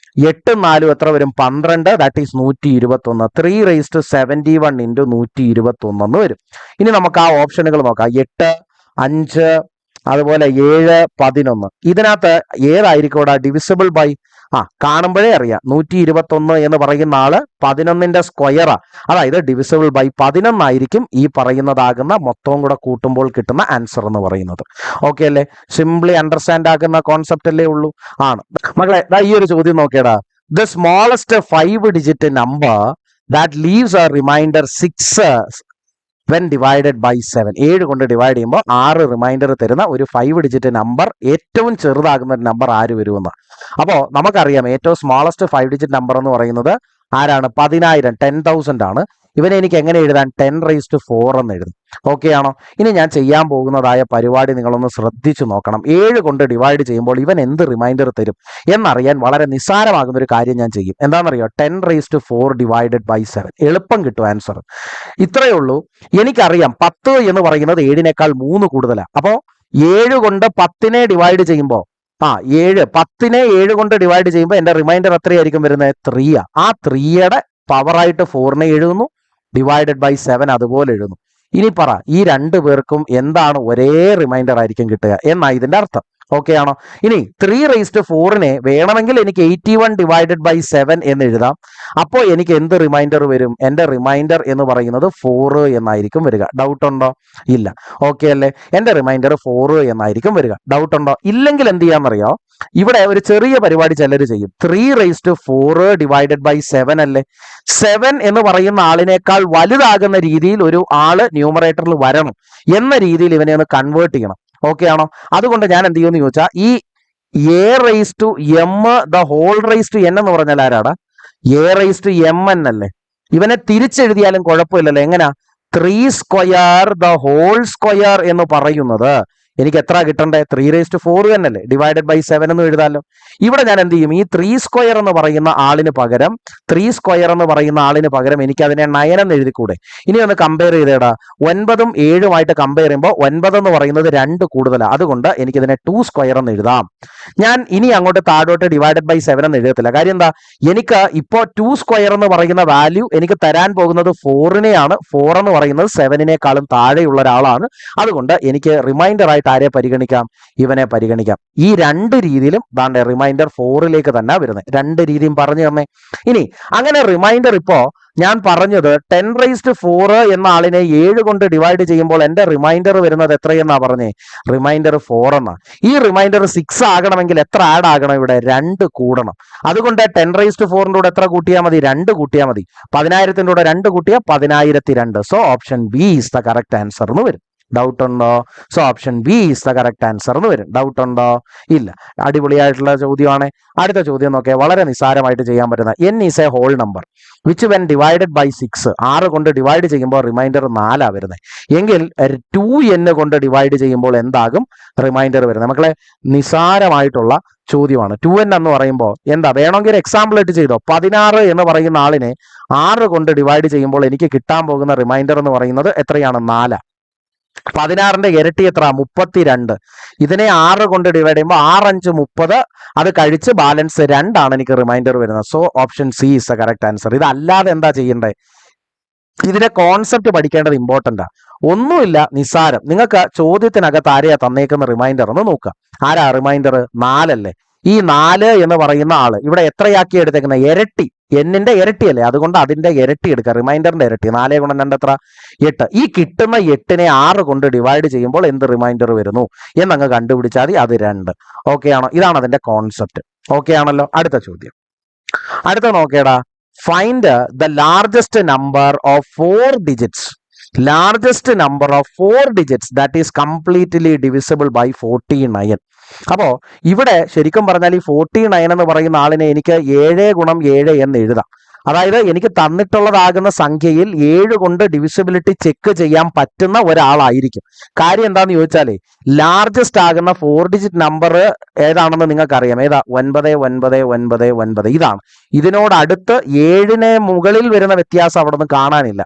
A: 8 4 എത്ര വരും 12, ദാറ്റ് ഈസ് 121. 3⁻71 ഇൻറ്റു 121 എന്ന് വരും. ഇനി നമുക്ക് ആ ഓപ്ഷനുകൾ നോക്കാം. 8 5 അതുപോലെ 7 11. ഇതിനകത്ത് ഏതായിരിക്കും ഡിവിസിബിൾ ബൈ? കാണുമ്പോഴേ അറിയാം 121 എന്ന് പറയുന്ന ആള് 11ന്റെ സ്ക്വയറാ, അതായത് ഡിവിസിബിൾ ബൈ 11 ആയിരിക്കും ഈ പറയുന്നതാകുന്ന മൊത്തവും കൂടെ കൂട്ടുമ്പോൾ കിട്ടുന്ന ആൻസർ എന്ന് പറയുന്നത്. ഓക്കെ അല്ലേ? സിംപ്ലി അണ്ടർസ്റ്റാൻഡ് ആക്കുന്ന കോൺസെപ്റ്റ് അല്ലേ ഉള്ളൂ. ആണ് മക്കളെ. ഈ ഒരു ചോദ്യം നോക്കിയടാ. The smallest 5 digit number that leaves a remainder 6 when divided by 7. 7 കൊണ്ട് ഡിവൈഡ് ചെയ്യുമ്പോൾ 6 റിമൈൻഡർ തരുന്ന ഒരു 5 ഡിജിറ്റ് നമ്പർ, ഏറ്റവും ചെറുതാകുന്ന ഒരു നമ്പർ ആര് വരുമെന്ന്. അപ്പോൾ നമുക്കറിയാം ഏറ്റവും സ്മോളസ്റ്റ് 5 ഡിജിറ്റ് നമ്പർ എന്ന് പറയുന്നത് ആരാണ്? 10,000 10,000 ആണ്. ഇവനെ എനിക്ക് എങ്ങനെ എഴുതാൻ? 10⁻4 എന്ന് എഴുതും. ഓക്കെ ആണോ? ഇനി ഞാൻ ചെയ്യാൻ പോകുന്നതായ പരിപാടി നിങ്ങളൊന്ന് ശ്രദ്ധിച്ചു നോക്കണം. 7 കൊണ്ട് ഡിവൈഡ് ചെയ്യുമ്പോൾ ഇവൻ എന്ത് റിമൈൻഡർ തരും എന്നറിയാൻ വളരെ നിസ്സാരമാകുന്ന ഒരു കാര്യം ഞാൻ ചെയ്യും. എന്താണെന്നറിയോ? 10⁻4 ഡിവൈഡഡ് ബൈ 7. എളുപ്പം കിട്ടും ആൻസർ. ഇത്രയേ ഉള്ളൂ. എനിക്കറിയാം 10 എന്ന് പറയുന്നത് 7നേക്കാൾ 3 കൂടുതലാണ്. അപ്പോൾ 7 കൊണ്ട് 10നെ ഡിവൈഡ് ചെയ്യുമ്പോൾ 10നെ 7 കൊണ്ട് ഡിവൈഡ് ചെയ്യുമ്പോൾ എന്റെ റിമൈൻഡർ എത്രയായിരിക്കും വരുന്നത്? 3. ആ 3യുടെ പവറായിട്ട് 4നെ എഴുതുന്നു, ഡിവൈഡഡ് ബൈ 7 അതുപോലെ എഴുതുന്നു. ഇനി പറ, ഈ 2 പേർക്കും എന്താണ് ഒരേ റിമൈൻഡർ ആയിരിക്കും കിട്ടുക എന്നാ ഇതിന്റെ അർത്ഥം. ഓക്കെ ആണോ? ഇനി 3⁻4നെ വേണമെങ്കിൽ എനിക്ക് 81 ഡിവൈഡഡ് ബൈ 7 എന്ന് എഴുതാം. അപ്പോൾ എനിക്ക് എന്ത് റിമൈൻഡർ വരും? എന്റെ റിമൈൻഡർ എന്ന് പറയുന്നത് 4 എന്നായിരിക്കും വരിക. ഡൗട്ട് ഉണ്ടോ? ഇല്ല. ഓക്കെ അല്ലേ? എന്റെ റിമൈൻഡർ 4 എന്നായിരിക്കും വരിക. ഡൗട്ട് ഉണ്ടോ? ഇല്ലെങ്കിൽ എന്ത് ചെയ്യാന്നറിയോ? ഇവിടെ ഒരു ചെറിയ പരിപാടി ചിലർ ചെയ്യും. 3⁻4 ഡിവൈഡഡ് ബൈ 7 അല്ലേ? 7 എന്ന് പറയുന്ന ആളിനേക്കാൾ വലുതാകുന്ന രീതിയിൽ ഒരു ആള് ന്യൂമറേറ്ററിൽ വരണം എന്ന രീതിയിൽ ഇവനെ ഒന്ന് കൺവേർട്ട് ചെയ്യണം. ഓക്കെ ആണോ? അതുകൊണ്ട് ഞാൻ എന്ത് ചെയ്യുമെന്ന് ചോദിച്ചാൽ ഈ a⁻m⁻n എന്ന് പറഞ്ഞാൽ ആരാടാ? a⁻mn അല്ലേ? ഇവനെ തിരിച്ചെഴുതിയാലും കുഴപ്പമില്ലല്ലോ. എങ്ങനാ? 3² എന്ന് പറയുന്നത് എനിക്ക് എത്ര കിട്ടണ്ടേ? 3⁻4 തന്നെയല്ലേ? ഡിവൈഡഡ് ബൈ 7 എന്ന് എഴുതാമല്ലോ. ഇവിടെ ഞാൻ എന്ത് ചെയ്യും? ഈ 3² എന്ന് പറയുന്ന ആളിന് പകരം 3² എന്ന് പറയുന്ന ആളിന് പകരം എനിക്ക് അതിനെ 9 എന്ന് എഴുതിക്കൂടെ? ഇനി ഒന്ന് കമ്പയർ ചെയ്തേടാ. 9ഉം 7ഉമായിട്ട് കമ്പയർ ചെയ്യുമ്പോൾ 9 എന്ന് പറയുന്നത് 2 കൂടുതലാണ്. അതുകൊണ്ട് എനിക്കിതിനെ 2² എന്ന് എഴുതാം. ഞാൻ ഇനി അങ്ങോട്ട് താഴോട്ട് ഡിവൈഡഡ് ബൈ 7 എന്ന് എഴുതത്തില്ല. കാര്യം എന്താ? എനിക്ക് ഇപ്പോൾ 2² എന്ന് പറയുന്ന വാല്യൂ എനിക്ക് തരാൻ പോകുന്നത് 4നെയാണ്. 4 എന്ന് പറയുന്നത് 7നേക്കാളും താഴെയുള്ള ഒരാളാണ്. അതുകൊണ്ട് എനിക്ക് റിമൈൻഡർ ആയിട്ട് ആരെ പരിഗണിക്കാം? ഇവനെ പരിഗണിക്കാം. ഈ 2 രീതിയിലും ദാണ്ടെ റിമൈൻഡർ 4ലേക്ക് തന്നെ വരുന്നത്. 2 രീതിയും പറഞ്ഞു തന്നെ. ഇനി അങ്ങനെ റിമൈൻഡർ ഇപ്പോ ഞാൻ പറഞ്ഞത് 10⁻4 എന്ന ആളിനെ 7 കൊണ്ട് ഡിവൈഡ് ചെയ്യുമ്പോൾ എന്റെ റിമൈൻഡർ വരുന്നത് എത്രയെന്നാ പറഞ്ഞേ? റിമൈൻഡർ 4 എന്നാ. ഈ റിമൈൻഡർ 6 ആകണമെങ്കിൽ എത്ര ആഡ് ആകണം? ഇവിടെ 2 കൂടണം. അതുകൊണ്ട് 10⁻4ന്റെ കൂടെ എത്ര കൂട്ടിയാൽ മതി? 2 കൂട്ടിയാൽ മതി. 10,000ന്റെ കൂടെ 2 കൂട്ടിയാൽ 10,002. So option B is the correct answer എന്ന് വരും. ഡൗട്ട് ഉണ്ടോ? So option B is the correct answer എന്ന് വരും. ഡൗട്ട് ഉണ്ടോ? ഇല്ല. അടിപൊളിയായിട്ടുള്ള ചോദ്യമാണ്. അടുത്ത ചോദ്യം നോക്കിയാൽ വളരെ നിസ്സാരമായിട്ട് ചെയ്യാൻ പറ്റുന്ന n is a whole number which when divided by 6. 6 കൊണ്ട് ഡിവൈഡ് ചെയ്യുമ്പോൾ റിമൈൻഡർ 4 വരുന്നത്. എങ്കിൽ 2n കൊണ്ട് ഡിവൈഡ് ചെയ്യുമ്പോൾ എന്താകും റിമൈൻഡർ വരുന്നത്? മക്കളെ, നിസ്സാരമായിട്ടുള്ള ചോദ്യമാണ്. 2n എന്ന് പറയുമ്പോൾ എന്താ? വേണമെങ്കിൽ എക്സാമ്പിൾ ആയിട്ട് ചെയ്തോ. 16 എന്ന് പറയുന്ന ആളിനെ 6 കൊണ്ട് ഡിവൈഡ് ചെയ്യുമ്പോൾ എനിക്ക് കിട്ടാൻ പോകുന്ന റിമൈൻഡർ എന്ന് പറയുന്നത് എത്രയാണ്? 4. 16ന്റെ ഇരട്ടി എത്ര? 32. ഇതിനെ 6 കൊണ്ട് ഡിവൈഡ് ചെയ്യുമ്പോൾ 6 5 30. അത് കഴിച്ച് ബാലൻസ് 2 ആണ് എനിക്ക് റിമൈൻഡർ വരുന്നത്. So option C is the correct answer. ഇതല്ലാതെ എന്താ ചെയ്യണ്ടേ? ഇതിന്റെ കോൺസെപ്റ്റ് പഠിക്കേണ്ടത് ഇമ്പോർട്ടൻ്റാ. ഒന്നുമില്ല, നിസ്സാരം. നിങ്ങൾക്ക് ചോദ്യത്തിനകത്ത് ആരെയാ തന്നേക്കുന്ന റിമൈൻഡർ എന്ന് നോക്കുക. ആരാ റിമൈൻഡർ? 4 അല്ലേ? ഈ 4 എന്ന് പറയുന്ന ആള് ഇവിടെ എത്രയാക്കി എടുത്തേക്കുന്നത്? ഇരട്ടി. എന്നിന്റെ ഇരട്ടിയല്ലേ? അതുകൊണ്ട് അതിന്റെ ഇരട്ടി എടുക്കുക. റിമൈൻഡറിന്റെ ഇരട്ടി. 4 × 2 എത്ര? 8. ഈ കിട്ടുന്ന 8നെ 6 കൊണ്ട് ഡിവൈഡ് ചെയ്യുമ്പോൾ എന്ത് റിമൈൻഡർ വരുന്നു എന്നങ്ങ് കണ്ടുപിടിച്ചാൽ മതി. അത് 2. ഓക്കെ ആണോ? ഇതാണ് അതിന്റെ കോൺസെപ്റ്റ്. ഓക്കെ ആണല്ലോ? അടുത്ത ചോദ്യം. അടുത്ത നോക്കേടാ. Find the largest number of 4 digits. Largest number of 4 digits that is completely divisible by 49. അപ്പോ ഇവിടെ ശരിക്കും പറഞ്ഞാൽ ഈ 49 എന്ന് പറയുന്ന ആളിനെ എനിക്ക് 7 × 7 എന്ന് എഴുതാം. അതായത് എനിക്ക് തന്നിട്ടുള്ളതാകുന്ന സംഖ്യയിൽ 7 കൊണ്ട് ഡിവിസിബിലിറ്റി ചെക്ക് ചെയ്യാൻ പറ്റുന്ന ഒരാളായിരിക്കും. കാര്യം എന്താണെന്ന് ചോദിച്ചാലേ ലാർജസ്റ്റ് ആകുന്ന 4 ഡിജിറ്റ് നമ്പർ ഏതാണെന്ന് നിങ്ങൾക്ക് അറിയാം. ഏതാ? 999999 ഇതാണ്. ഇതിനോടടുത്ത് 7 മുകളിൽ വരുന്ന വ്യത്യാസം അവിടെ നിന്ന് കാണാനില്ല.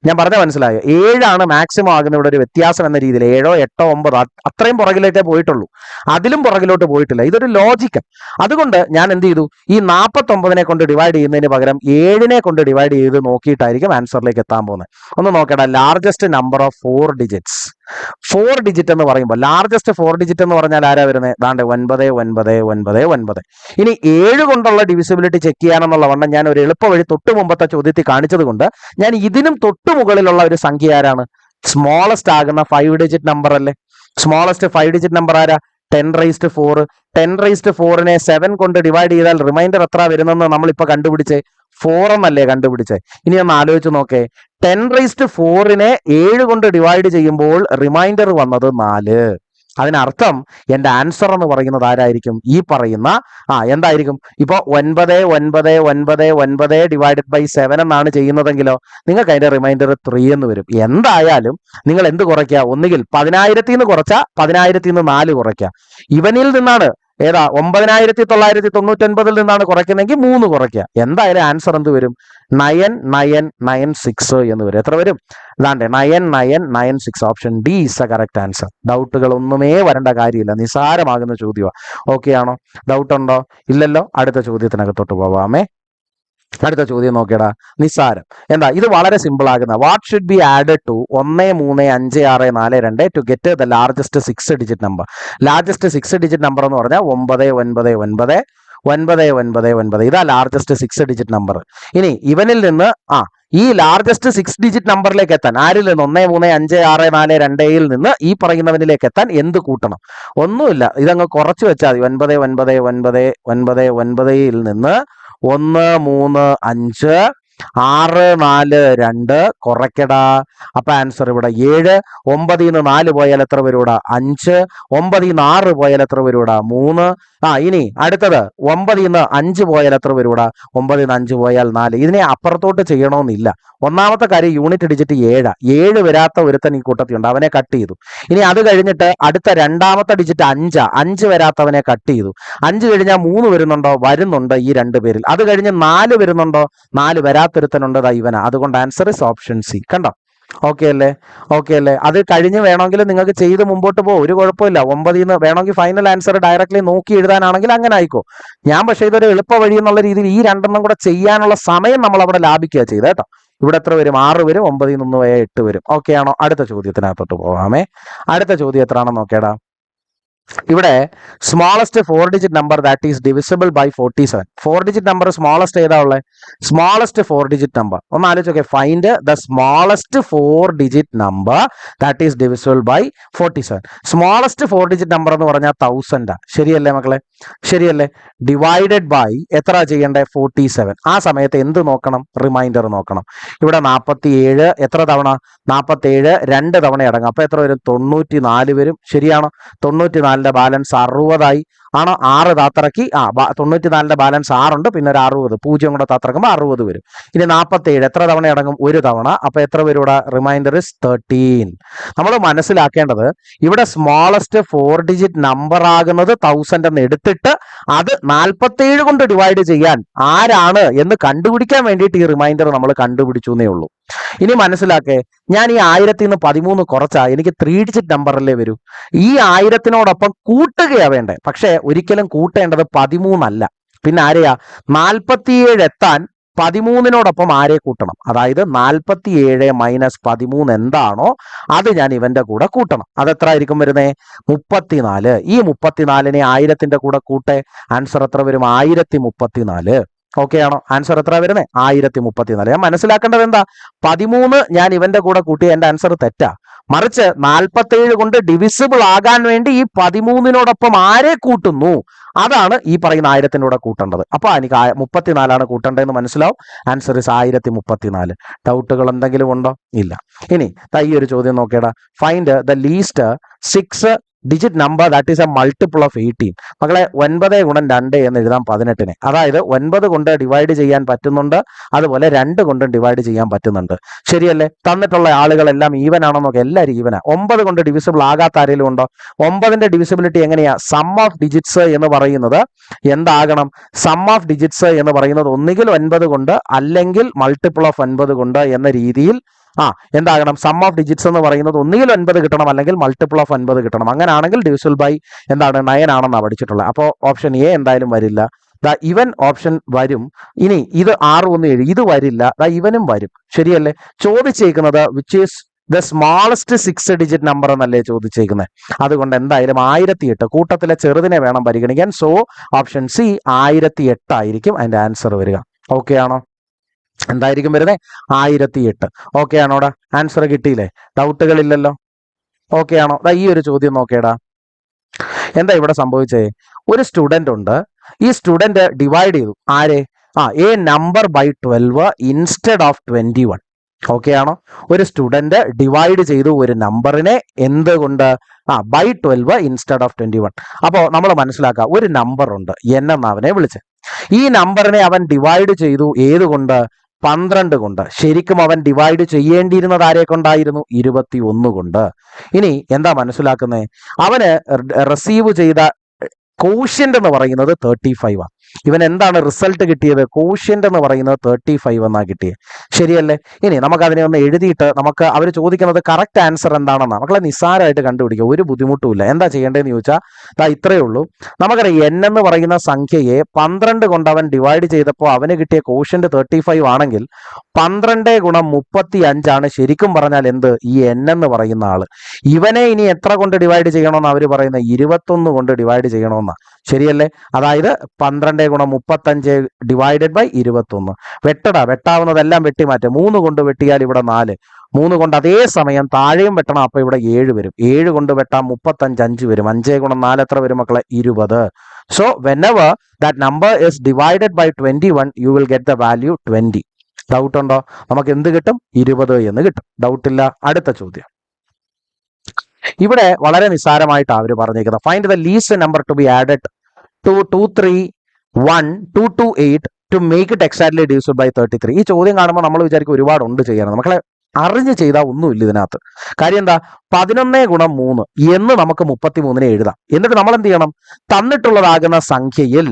A: ഞാൻ പറഞ്ഞ മനസ്സിലായോ? 7 മാക്സിമം ആകുന്ന ഇവിടെ ഒരു വ്യത്യാസം എന്ന രീതിയിൽ 7, 8, 9 അത്രയും പുറകിലേക്കേ പോയിട്ടുള്ളൂ, അതിലും പുറകിലോട്ട് പോയിട്ടില്ല. ഇതൊരു ലോജിക്ക്. അതുകൊണ്ട് ഞാൻ എന്ത് ചെയ്തു, ഈ 49 കൊണ്ട് ഡിവൈഡ് ചെയ്യുന്നതിന് പകരം 7 കൊണ്ട് ഡിവൈഡ് ചെയ്ത് നോക്കിയിട്ടായിരിക്കും ആൻസറിലേക്ക് എത്താൻ പോകുന്നത്. ഒന്ന് നോക്കട്ടെ, largest number of 4 digits. 4 digit എന്ന് പറയുമ്പോൾ ലാർജസ്റ്റ് 4 ഡിജിറ്റ് എന്ന് പറഞ്ഞാൽ ആരാ വരുന്നത്? ദാണ്ട് 999999. ഇനി 7 കൊണ്ടുള്ള ഡിവിസിബിലിറ്റി ചെക്ക് ചെയ്യാനെന്നുള്ള വണ്ണം ഞാൻ ഒരു എളുപ്പ വഴി തൊട്ട് മുമ്പത്തെ ചോദ്യത്തിൽ കാണിച്ചത് കൊണ്ട് ഞാൻ ഇതിനും തൊട്ട് മുകളിലുള്ള ഒരു സംഖ്യ ആരാണ്? സ്മോളസ്റ്റ് ആകുന്ന 5 ഡിജിറ്റ് നമ്പർ അല്ലേ? സ്മോളസ്റ്റ് 5 ഡിജിറ്റ് നമ്പർ ആരാ? 10⁴. 10⁴ 7 കൊണ്ട് ഡിവൈഡ് ചെയ്താൽ റിമൈൻഡർ എത്ര വരുന്നെന്ന് നമ്മളിപ്പോ കണ്ടുപിടിച്ചേ? 4 എന്നല്ലേ കണ്ടുപിടിച്ചേ? ഇനി ഒന്ന് ആലോചിച്ച് നോക്കേ, 10⁴ 7 കൊണ്ട് ഡിവൈഡ് ചെയ്യുമ്പോൾ റിമൈൻഡർ വന്നത് 4. അതിനർത്ഥം എന്റെ ആൻസർ എന്ന് പറയുന്നത് ആരായിരിക്കും? ഈ പറയുന്ന എന്തായിരിക്കും? ഇപ്പൊ 9999 ഡിവൈഡഡ് ബൈ 7 എന്നാണ് ചെയ്യുന്നതെങ്കിലോ നിങ്ങൾക്ക് അതിന്റെ റിമൈൻഡർ 3 എന്ന് വരും. എന്തായാലും നിങ്ങൾ എന്ത് കുറയ്ക്കുക? ഒന്നുകിൽ 10,000 കുറച്ചാ 10,000 4 കുറയ്ക്കുക. ഇവനിൽ നിന്നാണ് ഏതാ 9999 നിന്നാണ് കുറയ്ക്കുന്നതെങ്കിൽ 3 കുറയ്ക്കുക. എന്തായാലും ആൻസർ എന്ത് വരും? 9996 എന്ന് വരും. എത്ര വരും? ഇതാണ്ടേ 9996. Option D is a correct answer. ഡൗട്ടുകൾ ഒന്നുമേ വരേണ്ട കാര്യമില്ല, നിസാരമാകുന്ന ചോദ്യമാണ്. ഓക്കെ ആണോ? ഡൗട്ട് ഉണ്ടോ? ഇല്ലല്ലോ. അടുത്ത ചോദ്യത്തിനകത്തോട്ട് പോവാമേ. അടുത്ത ചോദ്യം നോക്കിയടാ, നിസ്സാരം. എന്താ ഇത്? വളരെ സിമ്പിൾ ആകുന്ന what should be added to 135642 to get the largest 6 digit number. Largest 6 digit number എന്ന് പറഞ്ഞാൽ 999999. ഇതാ ലാർജസ്റ്റ് 6 ഡിജിറ്റ് നമ്പർ. ഇനി ഇവനിൽ നിന്ന് ഈ ലാർജസ്റ്റ് 6 ഡിജിറ്റ് നമ്പറിലേക്ക് എത്താൻ ആരിൽ നിന്ന്? 135642 നിന്ന് ഈ പറയുന്നവനിലേക്ക് എത്താൻ എന്ത് കൂട്ടണം? ഒന്നുമില്ല, ഇതങ്ങ് കുറച്ച് വെച്ചാൽ മതി. 999999 നിന്ന് 135 642 കുറയ്ക്കടാ. അപ്പൊ ആൻസർ ഇവിടെ 7. 9 4 പോയാൽ എത്ര വരൂടാ? 5. 9 6 പോയാൽ എത്ര വരൂടാ? 3. ഇനി അടുത്തത് 9 5 പോയാൽ എത്ര വരൂടാ? 9 5 പോയാൽ 4. ഇതിനെ അപ്പുറത്തോട്ട് ചെയ്യണമെന്നില്ല. ഒന്നാമത്തെ കാര്യം യൂണിറ്റ് ഡിജിറ്റ് 7 വരാത്ത ഒരുത്തൻ ഈ കൂട്ടത്തിലുണ്ട്, അവനെ കട്ട് ചെയ്തു. ഇനി അത് കഴിഞ്ഞിട്ട് അടുത്ത രണ്ടാമത്തെ ഡിജിറ്റ് 5 വരാത്തവനെ കട്ട് ചെയ്തു. 5 കഴിഞ്ഞാൽ 3 വരുന്നുണ്ടോ? വരുന്നുണ്ട് ഈ 2 പേരിൽ. അത് കഴിഞ്ഞ് 4 വരുന്നുണ്ടോ? 4 വരാത്തൊരുത്തനുണ്ട്, ഇവനാ. അതുകൊണ്ട് ആൻസർ ഇസ് ഓപ്ഷൻ സി. കണ്ടോ? ഓക്കെ അല്ലേ? അത് കഴിഞ്ഞ് വേണമെങ്കിൽ നിങ്ങൾക്ക് ചെയ്ത് മുമ്പോട്ട് പോകും, ഒരു കുഴപ്പമില്ല. 9 വേണമെങ്കിൽ ഫൈനൽ ആൻസർ ഡയറക്റ്റ്ലി നോക്കി എഴുതാനാണെങ്കിൽ അങ്ങനെ ആയിക്കോ. ഞാൻ പക്ഷേ ഇതൊരു എളുപ്പ വഴി എന്നുള്ള രീതിയിൽ ഈ 2 കൂടെ ചെയ്യാനുള്ള സമയം നമ്മൾ അവിടെ ലാഭിക്കുക ചെയ്ത് കേട്ടോ. ഇവിടെ എത്ര വരും? 6 വരും. 9 1 പോയാൽ 8 വരും. ഓക്കെ ആണോ? അടുത്ത ചോദ്യത്തിനകത്തോട്ട് പോവാമേ. അടുത്ത ചോദ്യം എത്രയാണെന്ന് നോക്കേടാ. ഇവിടെ smallest 4 digit number that is divisible by 47. 4 digit number smallest ഏതാ ഉള്ളത്? സ്മോളസ്റ്റ് 4 ഡിജിറ്റ് നമ്പർ ഒന്ന് ആലോചിച്ച് നോക്കേ. Find the smallest 4 digit number that is divisible by 47. Smallest 4 digit number എന്ന് പറഞ്ഞാൽ 1000. ശരിയല്ലേ മക്കളെ? ശരിയല്ലേ? ഡിവൈഡഡ് ബൈ എത്ര ചെയ്യണ്ടേ? 47. ആ സമയത്ത് എന്ത് നോക്കണം? റിമൈൻഡർ നോക്കണം. ഇവിടെ 47 എത്ര തവണ? 47 2 തവണ അടങ്ങും. അപ്പൊ എത്ര വരും? 94 വരും. ശരിയാണോ? 94 ബാലൻസ് 60 ആണോ? 6 താത്തിറക്കി 94 ബാലൻസ് 6 ഉണ്ട്, പിന്നെ ഒരു 60 0 കൂടെ താത്തിറക്കുമ്പോൾ 60 വരും. ഇനി 47 എത്ര തവണ അടങ്ങും? 1 തവണ. അപ്പൊ എത്ര വരും ഇവിടെ? Reminder is 13. നമ്മൾ മനസ്സിലാക്കേണ്ടത് ഇവിടെ സ്മോളസ്റ്റ് 4 ഡിജിറ്റ് നമ്പർ ആകുന്നത് 1000 എന്ന് എടുത്തിട്ട് അത് 47 കൊണ്ട് ഡിവൈഡ് ചെയ്യാൻ ആരാണ് എന്ന് കണ്ടുപിടിക്കാൻ വേണ്ടിയിട്ട് ഈ റിമൈൻഡർ നമ്മൾ കണ്ടുപിടിച്ചു എന്നേ ഉള്ളൂ. ഇനി മനസ്സിലാക്കേ, ഞാൻ ഈ 1000 13 കുറച്ചാ എനിക്ക് 3 ഡിജിറ്റ് നമ്പറല്ലേ വരൂ. ഈ 1000-നോടൊപ്പം കൂട്ടുകയാ വേണ്ടേ. പക്ഷെ ഒരിക്കലും കൂട്ടേണ്ടത് 13 അല്ല, പിന്നെ ആരെയാ? 47 എത്താൻ 13-നോടൊപ്പം ആരെ കൂട്ടണം? അതായത് 47 മൈനസ് 13 എന്താണോ അത് ഞാൻ ഇവന്റെ കൂടെ കൂട്ടണം. അതെത്ര ആയിരിക്കും വരുന്നേ? 34. ഈ 34-നെ 1000-ന്റെ കൂടെ കൂട്ടെ. ആൻസർ എത്ര വരും? 1034. ഓക്കെ ആണോ? ആൻസർ എത്ര വരുന്നത്? 1034. ഞാൻ മനസ്സിലാക്കേണ്ടത് എന്താ? 13 ഞാൻ ഇവന്റെ കൂടെ കൂട്ടി എന്റെ ആൻസർ തെറ്റാ. മറിച്ച് 47 കൊണ്ട് ഡിവിസിബിൾ ആകാൻ വേണ്ടി ഈ 13-നോടൊപ്പം ആരെ കൂട്ടുന്നു അതാണ് ഈ പറയുന്ന 1000-ന്റെ കൂടെ കൂട്ടേണ്ടത്. അപ്പൊ എനിക്ക് 34 കൂട്ടേണ്ടതെന്ന് മനസ്സിലാവും. Answer is 1034. ഡൗട്ടുകൾ എന്തെങ്കിലും ഉണ്ടോ? ഇല്ല. ഇനി ഈ ഒരു ചോദ്യം നോക്കിയടാ. Find the least 6 digit number that is a multiple of 18. മക്കളെ 9 ഗുണം 2 എന്ന് എഴുതാം 18-നെ. അതായത് 9 കൊണ്ട് ഡിവൈഡ് ചെയ്യാൻ പറ്റുന്നുണ്ട്, അതുപോലെ 2 കൊണ്ടും ഡിവൈഡ് ചെയ്യാൻ പറ്റുന്നുണ്ട്. ശരിയല്ലേ? തന്നിട്ടുള്ള ആളുകളെല്ലാം ഈവൻ ആണോ നോക്കുക, എല്ലാവരും ഈവനാ. 9 കൊണ്ട് ഡിവിസിബിൾ ആകാത്ത ആരെങ്കിലും ഉണ്ടോ? 9ന്റെ ഡിവിസിബിലിറ്റി എങ്ങനെയാ? സം ഓഫ് ഡിജിറ്റ്സ് എന്ന് പറയുന്നത് എന്താകണം? സം ഓഫ് ഡിജിറ്റ്സ് എന്ന് പറയുന്നത് ഒന്നുകിൽ 9 കൊണ്ട് അല്ലെങ്കിൽ മൾട്ടിപ്പിൾ ഓഫ് 9 കൊണ്ട് എന്ന രീതിയിൽ എന്താകണം? സം ഓഫ് ഡിജിറ്റ്സ് എന്ന് പറയുന്നത് ഒന്നുകിൽ 9 കിട്ടണം അല്ലെങ്കിൽ മൾട്ടിപ്പിൾ ഓഫ് 9 കിട്ടണം. അങ്ങനെയാണെങ്കിൽ ഡിവിസിബിൾ ബൈ എന്താണ്? 9 ആണെന്നാണ് പഠിച്ചിട്ടുള്ളത്. അപ്പോൾ ഓപ്ഷൻ എ എന്തായാലും വരില്ല. ഇവൻ ഓപ്ഷൻ വരും. ഇനി ഇത് 617 ഇത് വരില്ല. ഇവനും വരും. ശരിയല്ലേ? ചോദിച്ചേക്കുന്നത് which is the smallest 6 digit number എന്നല്ലേ ചോദിച്ചേക്കുന്നത്. അതുകൊണ്ട് എന്തായാലും 1008 കൂട്ടത്തിലെ ചെറുതിനെ വേണം പരിഗണിക്കാൻ. സോ ഓപ്ഷൻ സി 1008 ആയിരിക്കും അതിന്റെ ആൻസർ വരിക. ഓക്കെ ആണോ? എന്തായിരിക്കും വരുന്നത്? 1008. ഓക്കെ ആണോടാ? ആൻസർ കിട്ടിയില്ലേ? ഡൗട്ടുകളില്ലല്ലോ? ഓക്കെ ആണോ? ഈ ഒരു ചോദ്യം നോക്കേടാ. എന്താ ഇവിടെ സംഭവിച്ചേ? ഒരു സ്റ്റുഡന്റ് ഉണ്ട്. ഈ സ്റ്റുഡന്റ് ഡിവൈഡ് ചെയ്തു ആരെ? A number by 12 instead of 21. Okay ആണോ? ഒരു സ്റ്റുഡന്റ് ഡിവൈഡ് ചെയ്തു ഒരു നമ്പറിനെ എന്തുകൊണ്ട്? By 12 instead of 21. അപ്പോൾ നമ്മൾ മനസ്സിലാക്കുക, ഒരു നമ്പർ ഉണ്ട് n എന്ന് അവനെ വിളിച്ച്. ഈ നമ്പറിനെ അവൻ ഡിവൈഡ് ചെയ്തു ഏതുകൊണ്ട്? 12 കൊണ്ട്. ശരിക്കും അവൻ ഡിവൈഡ് ചെയ്യേണ്ടിയിരുന്നത് ആരെ കൊണ്ടായിരുന്നു? 21 കൊണ്ട്. ഇനി എന്താ മനസ്സിലാക്കുന്നത്? അവന് റിസീവ് ചെയ്ത കോഷ്യന്റ് എന്ന് പറയുന്നത് 35 ആണ്. ഇവൻ എന്താണ് റിസൾട്ട് കിട്ടിയത്? കോഷ്യന്റ് എന്ന് പറയുന്നത് 35 എന്നാ കിട്ടിയത്. ശരിയല്ലേ? ഇനി നമുക്ക് അതിനെ ഒന്ന് എഴുതിയിട്ട് നമുക്ക് അവർ ചോദിക്കുന്നത് കറക്റ്റ് ആൻസർ എന്താണെന്നാണ്. മക്കളെ നിസ്സാരമായിട്ട് കണ്ടുപിടിക്കുക, ഒരു ബുദ്ധിമുട്ടുമില്ല. എന്താ ചെയ്യേണ്ടതെന്ന് ചോദിച്ചാൽ ഇത്രയേ ഉള്ളൂ. നമുക്കറിയാം n എന്ന് പറയുന്ന സംഖ്യയെ 12 കൊണ്ട് അവൻ ഡിവൈഡ് ചെയ്തപ്പോൾ അവന് കിട്ടിയ കോഷ്യന്റ് 35 ആണെങ്കിൽ 12 ഗുണം 35 ആണ് ശരിക്കും പറഞ്ഞാൽ എന്ത്? ഈ n എന്ന് പറയുന്ന ആള്. ഇവനെ ഇനി എത്ര കൊണ്ട് ഡിവൈഡ് ചെയ്യണമെന്ന് അവർ പറയുന്നത്? 21 കൊണ്ട് ഡിവൈഡ് ചെയ്യണമെന്നാണ്. ശരിയല്ലേ? അതായത് 12 ഗുണം 35 ഡിവൈഡഡ് ബൈ 21. വെട്ടാവുന്നതെല്ലാം വെട്ടിമാറ്റും. 3 കൊണ്ട് വെട്ടിയാൽ ഇവിടെ 4, 3 കൊണ്ട് അതേ സമയം താഴെയും വെട്ടണം. അപ്പൊ ഇവിടെ 7 വരും. 7 കൊണ്ട് വെട്ടാം 35 5 വരും. 5 ഗുണം 4 എത്ര വരും മക്കളെ? 20. So whenever that number is divided by 21 you will get the value 20. Doubt ഉണ്ടോ? നമുക്ക് എന്ത് കിട്ടും? 20 എന്ന് കിട്ടും. ഡൗട്ടില്ല. അടുത്ത ചോദ്യം. ഇവിടെ വളരെ നിസ്സാരമായിട്ടാണ് അവർ പറഞ്ഞേക്കുന്നത്. Find the least number to be added to 231 228 to make it exactly divisible by 33. ഈ ചോദ്യം കാണുമ്പോൾ നമ്മൾ വിചാരിക്കും ഒരുപാടുണ്ട് ചെയ്യാൻ. മക്കളെ അറിഞ്ഞ് ചെയ്താൽ ഒന്നുമില്ല ഇതിനകത്ത്. കാര്യം എന്താ? 11 ഗുണം 3 എന്ന് നമുക്ക് 33-നെ എഴുതാം. എന്നിട്ട് നമ്മൾ എന്ത് ചെയ്യണം? തന്നിട്ടുള്ളതാകുന്ന സംഖ്യയിൽ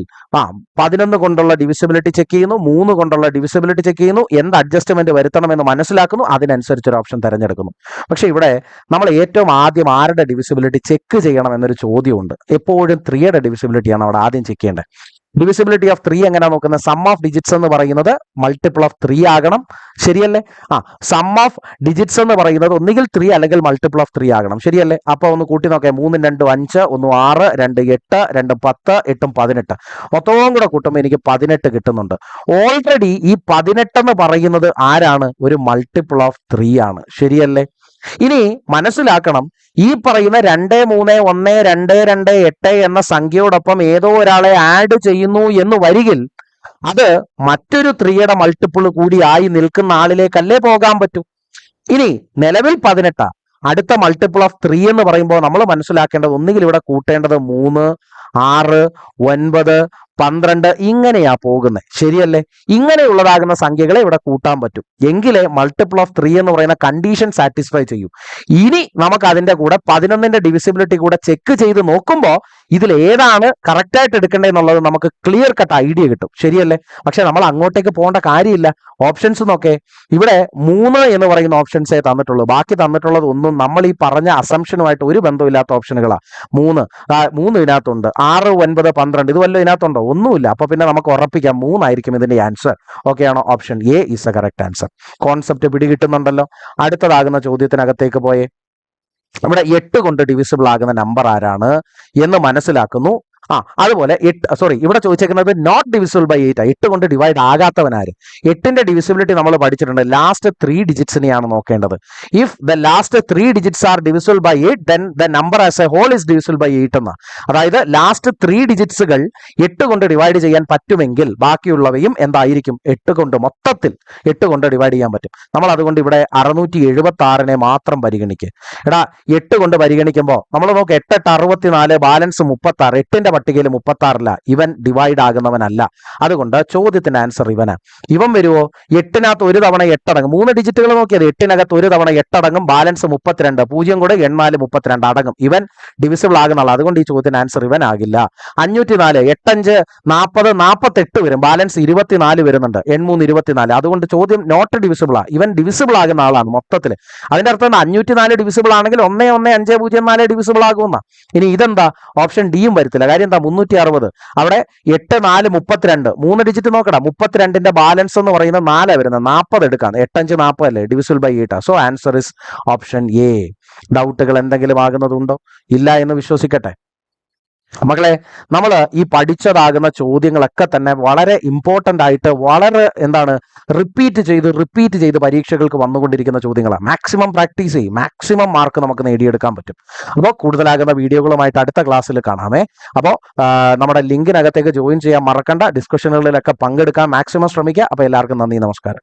A: 11 കൊണ്ടുള്ള ഡിവിസിബിലിറ്റി ചെക്ക് ചെയ്യുന്നു, 3 കൊണ്ടുള്ള ഡിവിസിബിലിറ്റി ചെക്ക് ചെയ്യുന്നു, എന്ത് അഡ്ജസ്റ്റ്മെന്റ് വരുത്തണമെന്ന് മനസ്സിലാക്കുന്നു, അതിനനുസരിച്ചൊരു ഓപ്ഷൻ തിരഞ്ഞെടുക്കുന്നു. പക്ഷെ ഇവിടെ നമ്മൾ ഏറ്റവും ആദ്യം ആരുടെ ഡിവിസിബിലിറ്റി ചെക്ക് ചെയ്യണം എന്നൊരു ചോദ്യമുണ്ട്. എപ്പോഴും 3യുടെ ഡിവിസിബിലിറ്റിയാണ് അവിടെ ആദ്യം ചെക്ക് ചെയ്യേണ്ടത്. ഡിവിസിബിലിറ്റി ഓഫ് 3 എങ്ങനെയാ നോക്കുന്നത്? സം ഓഫ് ഡിജിറ്റ്സ് എന്ന് പറയുന്നത് മൾട്ടിപ്പിൾ ഓഫ് 3 ആകണം. ശരിയല്ലേ? സം ഓഫ് ഡിജിറ്റ്സ് എന്ന് പറയുന്നത് ഒന്നുകിൽ 3 അല്ലെങ്കിൽ മൾട്ടിപ്പിൾ ഓഫ് 3 ആകണം. ശരിയല്ലേ? അപ്പൊ ഒന്ന് കൂട്ടി നോക്കാം. 3 2 5, 1 6, 2 8, 2 10, 8 18. മൊത്തവും കൂടെ കൂട്ടുമ്പോൾ എനിക്ക് 18 കിട്ടുന്നുണ്ട്. ഓൾറെഡി ഈ 18 എന്ന് പറയുന്നത് ആരാണ്? ഒരു മൾട്ടിപ്പിൾ ഓഫ് 3 ആണ്. ശരിയല്ലേ? ഇനി മനസ്സിലാക്കണം, ഈ പറയുന്ന 2 3 1 2 2 8 എന്ന സംഖ്യയോടൊപ്പം ഏതോ ഒരാളെ ആഡ് ചെയ്യുന്നു എന്ന് വരികിൽ അത് മറ്റൊരു 3യുടെ മൾട്ടിപ്പിൾ കൂടി ആയി നിൽക്കുന്ന ആളിലേക്കല്ലേ പോകാൻ പറ്റൂ. ഇനി നിലവിൽ 18, അടുത്ത മൾട്ടിപ്പിൾ ഓഫ് 3 എന്ന് പറയുമ്പോൾ നമ്മൾ മനസ്സിലാക്കേണ്ടത് ഒന്നുകിൽ ഇവിടെ കൂട്ടേണ്ടത് 3 6 9 12 ഇങ്ങനെയാ പോകുന്നത്. ശരിയല്ലേ? ഇങ്ങനെയുള്ളതാകുന്ന സംഖ്യകളെ ഇവിടെ കൂട്ടാൻ പറ്റും. എങ്കിലേ മൾട്ടിപ്പിൾ ഓഫ് 3 എന്ന് പറയുന്ന കണ്ടീഷൻ സാറ്റിസ്ഫൈ ചെയ്യും. ഇനി നമുക്ക് അതിന്റെ കൂടെ 11ന്റെ ഡിവിസിബിലിറ്റി കൂടെ ചെക്ക് ചെയ്ത് നോക്കുമ്പോൾ ഇതിൽ ഏതാണ് കറക്റ്റ് ആയിട്ട് എടുക്കേണ്ടതെന്നുള്ളത് നമുക്ക് ക്ലിയർ കട്ട് ഐഡിയ കിട്ടും. ശരിയല്ലേ? പക്ഷെ നമ്മൾ അങ്ങോട്ടേക്ക് പോകേണ്ട കാര്യമില്ല. ഓപ്ഷൻസ് നോക്കേ. ഇവിടെ 3 എന്ന് പറയുന്ന ഓപ്ഷൻസേ തന്നിട്ടുള്ളൂ. ബാക്കി തന്നിട്ടുള്ളത് ഒന്നും നമ്മൾ ഈ പറഞ്ഞ അസംഷനുമായിട്ട് ഒരു ബന്ധമില്ലാത്ത ഓപ്ഷനുകളാണ്. 3 ഇതിനകത്തുണ്ട്. 6 9 12 ഇത് വല്ലതും ഇതിനകത്തുണ്ടോ? ഒന്നുമില്ല. അപ്പൊ പിന്നെ നമുക്ക് ഉറപ്പിക്കാം 3 ആയിരിക്കും ഇതിന്റെ ആൻസർ. ഓക്കെ ആണോ? Option A is a correct answer. Concept പിടികിട്ടുന്നുണ്ടല്ലോ? അടുത്തതാകുന്ന ചോദ്യത്തിനകത്തേക്ക് പോയേ. ഇവിടെ 8 കൊണ്ട് ഡിവിസിബിൾ ആകുന്ന നമ്പർ ആരാണ് എന്ന് മനസ്സിലാക്കുന്നു. അതുപോലെ ഇവിടെ ചോദിച്ചേക്കുന്നത് നോട്ട് ഡിവിസിബിൾ ബൈ 8. 8 കൊണ്ട് ഡിവൈഡ് ആകാത്തവനാര്? 8ന്റെ ഡിവിസിബിലിറ്റി നമ്മൾ പഠിച്ചിട്ടുണ്ട്. ലാസ്റ്റ് 3 ഡിജിറ്റ്സിനെയാണ് നോക്കേണ്ടത്. If the last 3 digits are divisible by 8 then the number as a whole is divisible by 8 എന്ന്. അതായത് ലാസ്റ്റ് 3 ഡിജിറ്റ്സുകൾ 8 കൊണ്ട് ഡിവൈഡ് ചെയ്യാൻ പറ്റുമെങ്കിൽ ബാക്കിയുള്ളവയും എന്തായിരിക്കും? 8 കൊണ്ട്, മൊത്തത്തിൽ 8 കൊണ്ട് ഡിവൈഡ് ചെയ്യാൻ പറ്റും. നമ്മൾ അതുകൊണ്ട് ഇവിടെ 676നെ മാത്രം പരിഗണിക്കുക. 8 കൊണ്ട് പരിഗണിക്കുമ്പോൾ നമ്മൾ നോക്ക്, 8 8 64, ബാലൻസ് 36. 8ന്റെ പട്ടികയിൽ 36 ഇവൻ ഡിവൈഡ് ആകുന്നവനല്ല. അതുകൊണ്ട് ചോദ്യത്തിന്റെ ആൻസർ ഇവനാ. ഇവൻ വരുമോ? 8നകത്ത് ഒരു തവണ 8 അടങ്ങും. 3 ഡിജിറ്റുകൾ നോക്കിയത് 8നകത്ത് ഒരു തവണ 8 അടങ്ങും, ബാലൻസ് 32. 0 കൂടെ 8 32 അടങ്ങും. ഇവൻ ഡിവിസിബിൾ ആകുന്നുള്ള. അതുകൊണ്ട് ഈ ചോദ്യത്തിന് ആൻസർ ഇവൻ ആകില്ല. 504, 8 5 40 48 വരും, ബാലൻസ് 24 വരുന്നുണ്ട്. 8 24. അതുകൊണ്ട് ചോദ്യം നോട്ട് ഡിവിസിബിളാ. ഇവൻ ഡിവിസിബിൾ ആകുന്ന ആളാണ് മൊത്തത്തിൽ. അതിന്റെ അർത്ഥം 504 ഡിവിസിബിൾ ആണെങ്കിൽ 11504 ഡിവിസിബിൾ ആകുമെന്ന. ഇനി ഇതെന്താ? ഓപ്ഷൻ ഡിയും വരത്തില്ല. കാര്യം എന്താ? 360. അവിടെ 8 4 32. 3 ഡിജിറ്റ് നോക്കടാ. 32ന്റെ ബാലൻസ് എന്ന് പറയുന്നത് 4 വരുന്നത്. 40 എടുക്കാം. 8 5 40 അല്ലേ? Divisible by 8. So answer is option A. ഡൗട്ടുകൾ എന്തെങ്കിലും ആകുന്നതുണ്ടോ? ഇല്ല എന്ന് വിശ്വസിക്കട്ടെ. മക്കളെ, നമ്മൾ ഈ പഠിച്ചതാകുന്ന ചോദ്യങ്ങളൊക്കെ തന്നെ വളരെ ഇമ്പോർട്ടൻ്റ് ആയിട്ട്, വളരെ റിപ്പീറ്റ് ചെയ്ത് പരീക്ഷകൾക്ക് വന്നുകൊണ്ടിരിക്കുന്ന ചോദ്യങ്ങളാണ്. മാക്സിമം പ്രാക്ടീസ് ചെയ്യും, മാക്സിമം മാർക്ക് നമുക്ക് നേടിയെടുക്കാൻ പറ്റും. അപ്പോൾ കൂടുതലാകുന്ന വീഡിയോകളുമായിട്ട് അടുത്ത ക്ലാസ്സിൽ കാണാമേ. അപ്പോൾ നമ്മുടെ ലിങ്കിനകത്തേക്ക് ജോയിൻ ചെയ്യാൻ മറക്കണ്ട. ഡിസ്കഷനുകളിലൊക്കെ പങ്കെടുക്കാൻ മാക്സിമം ശ്രമിക്കുക. അപ്പോൾ എല്ലാവർക്കും നന്ദി, നമസ്കാരം.